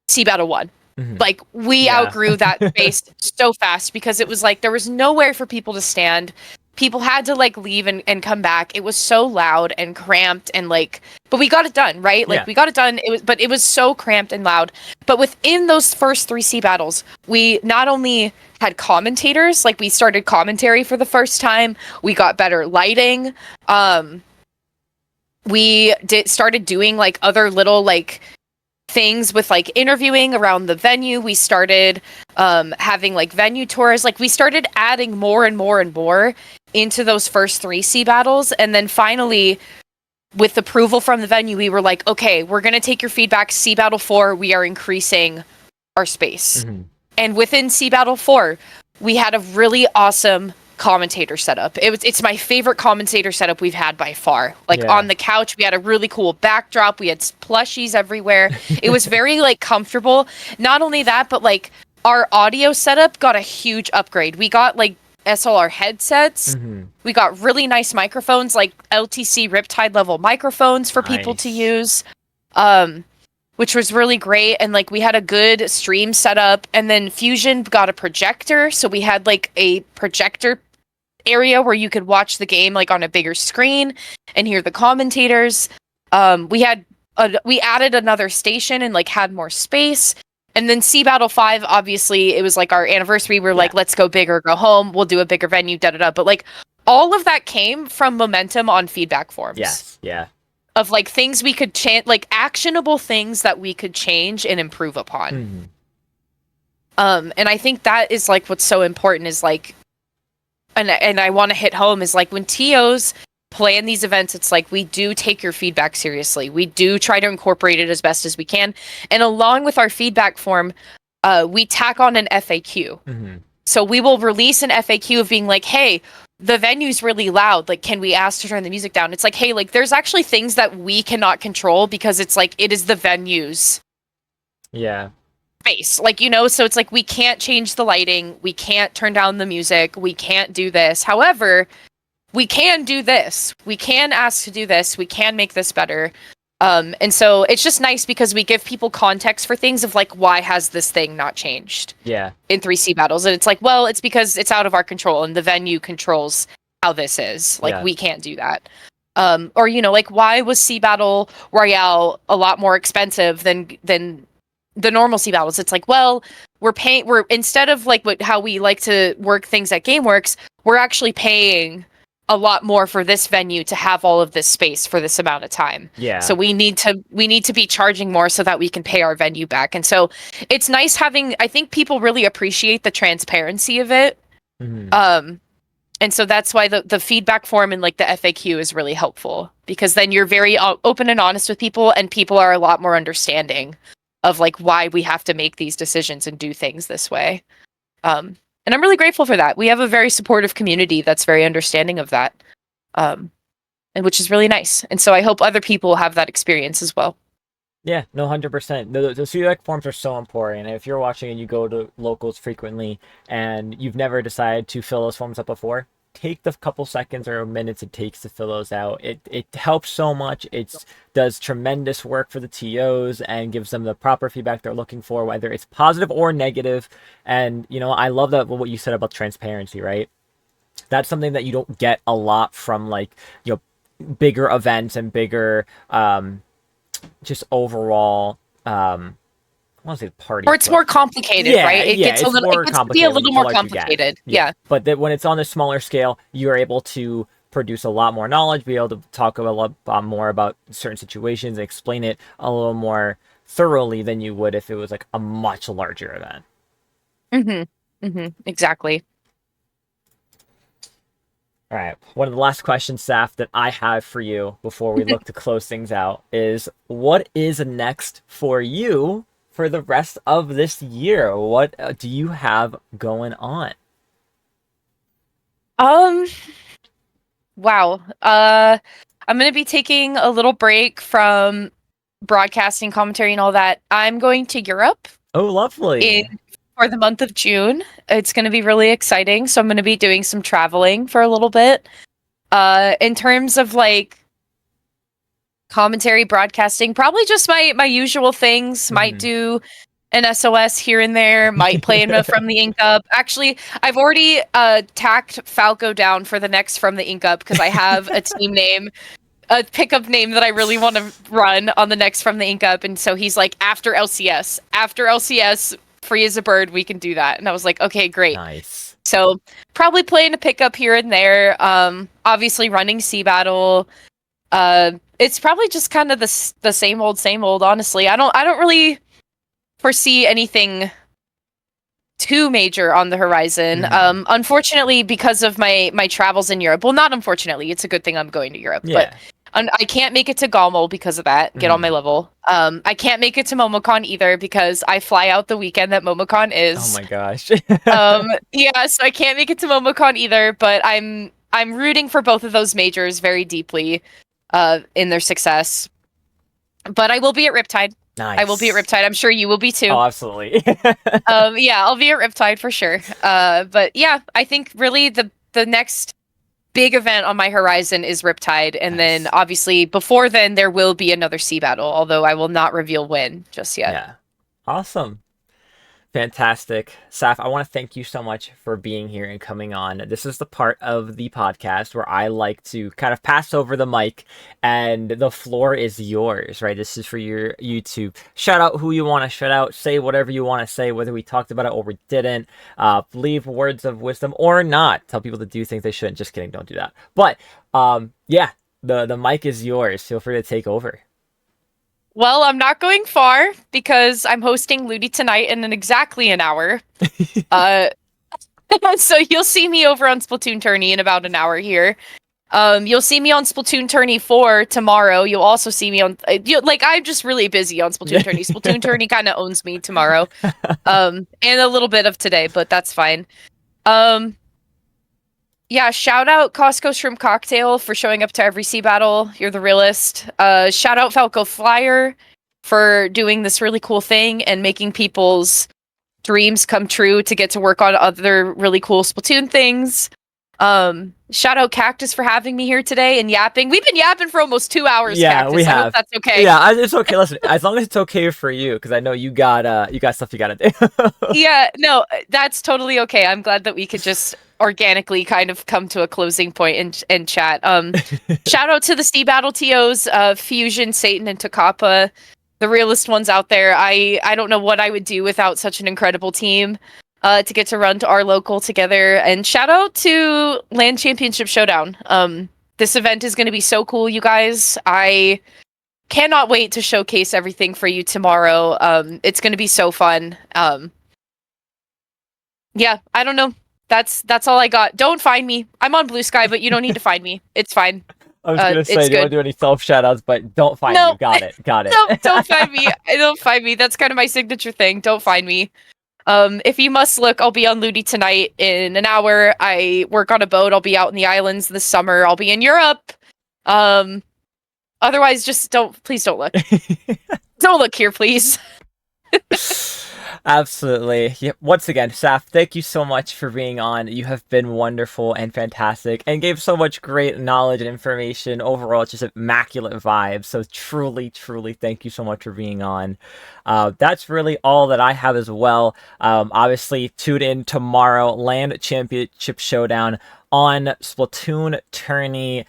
Sea Battle 1. Like, we outgrew that space so fast, because it was like there was nowhere for people to stand. People had to like leave and come back. It was so loud and cramped, and like, but we got it done, right? Like, we got it done. But it was so cramped and loud. But within those first 3 Sea Battles, we not only had commentators, like we started commentary for the first time. We got better lighting. We started doing like other little like things with like interviewing around the venue. We started having like venue tours. Like, we started adding more and more and more into those first 3 Sea Battles. And then finally, with approval from the venue, we were like, okay, we're going to take your feedback. Sea Battle 4, we are increasing our space. And within Sea Battle 4, we had a really awesome commentator setup. It's my favorite commentator setup we've had by far. Like, on the couch, we had a really cool backdrop. We had plushies everywhere. It was very like comfortable. Not only that, but like our audio setup got a huge upgrade. We got like SLR headsets. We got really nice microphones, like LTC Riptide level microphones for people to use. which was really great. And like we had a good stream set up, and then Fusion got a projector, so we had like a projector area where you could watch the game like on a bigger screen and hear the commentators. We added another station and like had more space. And then Sea Battle 5, obviously, it was like our anniversary. We're like, let's go big or go home. We'll do a bigger venue, da-da-da. But like all of that came from momentum on feedback forms. Yes, yeah. Of like things we could change, like actionable things that we could change and improve upon. And I think that is like what's so important is like, and I want to hit home is like when TOs plan these events, it's like we do take your feedback seriously. We do try to incorporate it as best as we can. And along with our feedback form, we tack on an FAQ. So we will release an FAQ of being like, hey, the venue's really loud. Like, can we ask to turn the music down? It's like, hey, like there's actually things that we cannot control because it's like, it is the venue's space. Like, you know, so it's like, we can't change the lighting. We can't turn down the music. We can't do this. However, we can do this. We can ask to do this. We can make this better. And so it's just nice because we give people context for things of like, why has this thing not changed? Yeah. In 3C battles. And it's like, well, it's because it's out of our control and the venue controls how this is. Like, we can't do that. Or, you know, like, why was Sea Battle Royale a lot more expensive than the normal Sea Battles? It's like, well, we're instead of like how we like to work things at GameWorks, we're actually paying a lot more for this venue to have all of this space for this amount of time. Yeah. So we need to be charging more so that we can pay our venue back. And so it's nice having, I think people really appreciate the transparency of it. And so that's why the feedback form and like the FAQ is really helpful, because then you're very open and honest with people, and people are a lot more understanding of like why we have to make these decisions and do things this way. And I'm really grateful for that. We have a very supportive community that's very understanding of that, and which is really nice. And so I hope other people have that experience as well. Yeah, no, 100%. The feedback forms are so important. And if you're watching and you go to locals frequently and you've never decided to fill those forms up before, take the couple seconds or minutes it takes to fill those out. It helps so much. It does tremendous work for the TOs and gives them the proper feedback they're looking for, whether it's positive or negative. And, you know, I love that what you said about transparency, right? That's something that you don't get a lot from, like, you know, bigger events and bigger just overall I want to say party, or it's more complicated, right? It gets to be a little more complicated. Yeah. But when it's on a smaller scale, you're able to produce a lot more knowledge, be able to talk a lot more about certain situations, and explain it a little more thoroughly than you would if it was like a much larger event. Exactly. All right. One of the last questions, Sapph, that I have for you before we look to close things out is, what is next for you for the rest of this year? What do you have going on? Wow. I'm going to be taking a little break from broadcasting, commentary, and all that. I'm going to Europe. Oh, lovely. For the month of June. It's going to be really exciting. So I'm going to be doing some traveling for a little bit. In terms of like commentary, broadcasting, probably just my usual things. Might do an SOS here and there. Might play in From the Ink Up. Actually, I've already tacked Falco down for the next From the Ink Up because I have a team name, a pickup name that I really want to run on the next From the Ink Up. And so he's like, after LCS, free as a bird, we can do that. And I was like, okay, great. Nice. So probably playing a pickup here and there. Obviously running Sea Battle. It's probably just kind of the same old, honestly. I don't really foresee anything too major on the horizon. Unfortunately, because of my travels in Europe. Well, not unfortunately, it's a good thing I'm going to Europe. Yeah. But I can't make it to Galmo because of that. Get on my level. I can't make it to MomoCon either because I fly out the weekend that MomoCon is. Oh my gosh. Yeah, so I can't make it to MomoCon either, but I'm rooting for both of those majors very deeply in their success. But I will be at Riptide. Nice. I will be at Riptide. I'm sure you will be too. Oh, absolutely. Yeah, I'll be at Riptide for sure. But yeah, I think really the next big event on my horizon is Riptide, and then Nice. obviously before then there will be another sea battle, although I will not reveal when just yet. Yeah. Awesome. Fantastic. Sapph, I want to thank you so much for being here and coming on. This is the part of the podcast where I like to kind of pass over the mic and the floor is yours, right? This is for your YouTube. Shout out who you want to shout out. Say whatever you want to say, whether we talked about it or we didn't. Leave words of wisdom or not. Tell people to do things they shouldn't. Just kidding. Don't do that. But yeah, the mic is yours. Feel free to take over. Well, I'm not going far because I'm hosting Ludi tonight in exactly an hour. So you'll see me over on Splatoon Tourney in about an hour here. You'll see me on Splatoon Tourney 4 tomorrow. You'll also see me on I'm just really busy on Splatoon Tourney. Splatoon Tourney kind of owns me tomorrow. And a little bit of today, but that's fine. Yeah, shout out Costco Shrimp Cocktail for showing up to every sea battle. You're the realest. Shout out Falco Flyer for doing this really cool thing and making people's dreams come true to get to work on other really cool Splatoon things. Shout out Cactus for having me here today and yapping. We've been yapping for almost 2 hours. Yeah, Cactus. we have. I hope that's okay. Yeah, it's okay. Listen, as long as it's okay for you, because I know you got stuff you got to do. Yeah, no, that's totally okay. I'm glad that we could just organically kind of come to a closing point and chat. Shout out to the Sea Battle TOs, Fusion, Satan, and Takapa, the realest ones out there. I don't know what I would do without such an incredible team to get to run to our local together. And shout out to LAN Championship Showdown. This event is going to be so cool, you guys. I cannot wait to showcase everything for you tomorrow. It's going to be so fun. Yeah, I don't know. That's all I got. Don't find me. I'm on Blue Sky, but you don't need to find me. It's fine. I was gonna say, it's do you want good. to do any self shoutouts, but don't find No. you. Got it. No, don't find me. Don't find me. That's kind of my signature thing. Don't find me. If you must look, I'll be on Ludi tonight in an hour. I work on a boat. I'll be out in the islands this summer. I'll be in Europe. Otherwise, just please don't look. Don't look here, please. Absolutely. Yeah. Once again, Sapph, thank you so much for being on. You have been wonderful and fantastic and gave so much great knowledge and information. Overall, it's just immaculate vibes. So truly, truly thank you so much for being on. That's really all that I have as well. Obviously, tune in tomorrow, LAN Championship Showdown on Splatoon Tourney.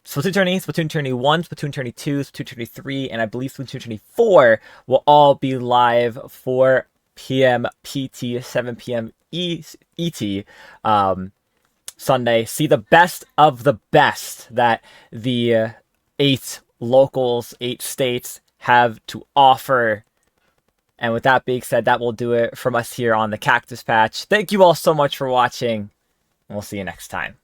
Splatoon Tourney 1, Splatoon Tourney 2, Splatoon Tourney 3, and I believe Splatoon Tourney 4 will all be live 4 p.m. PT, 7 p.m. ET Sunday. See the best of the best that the 8 locals, 8 states have to offer. And with that being said, that will do it from us here on the Cactus Patch. Thank you all so much for watching, and we'll see you next time.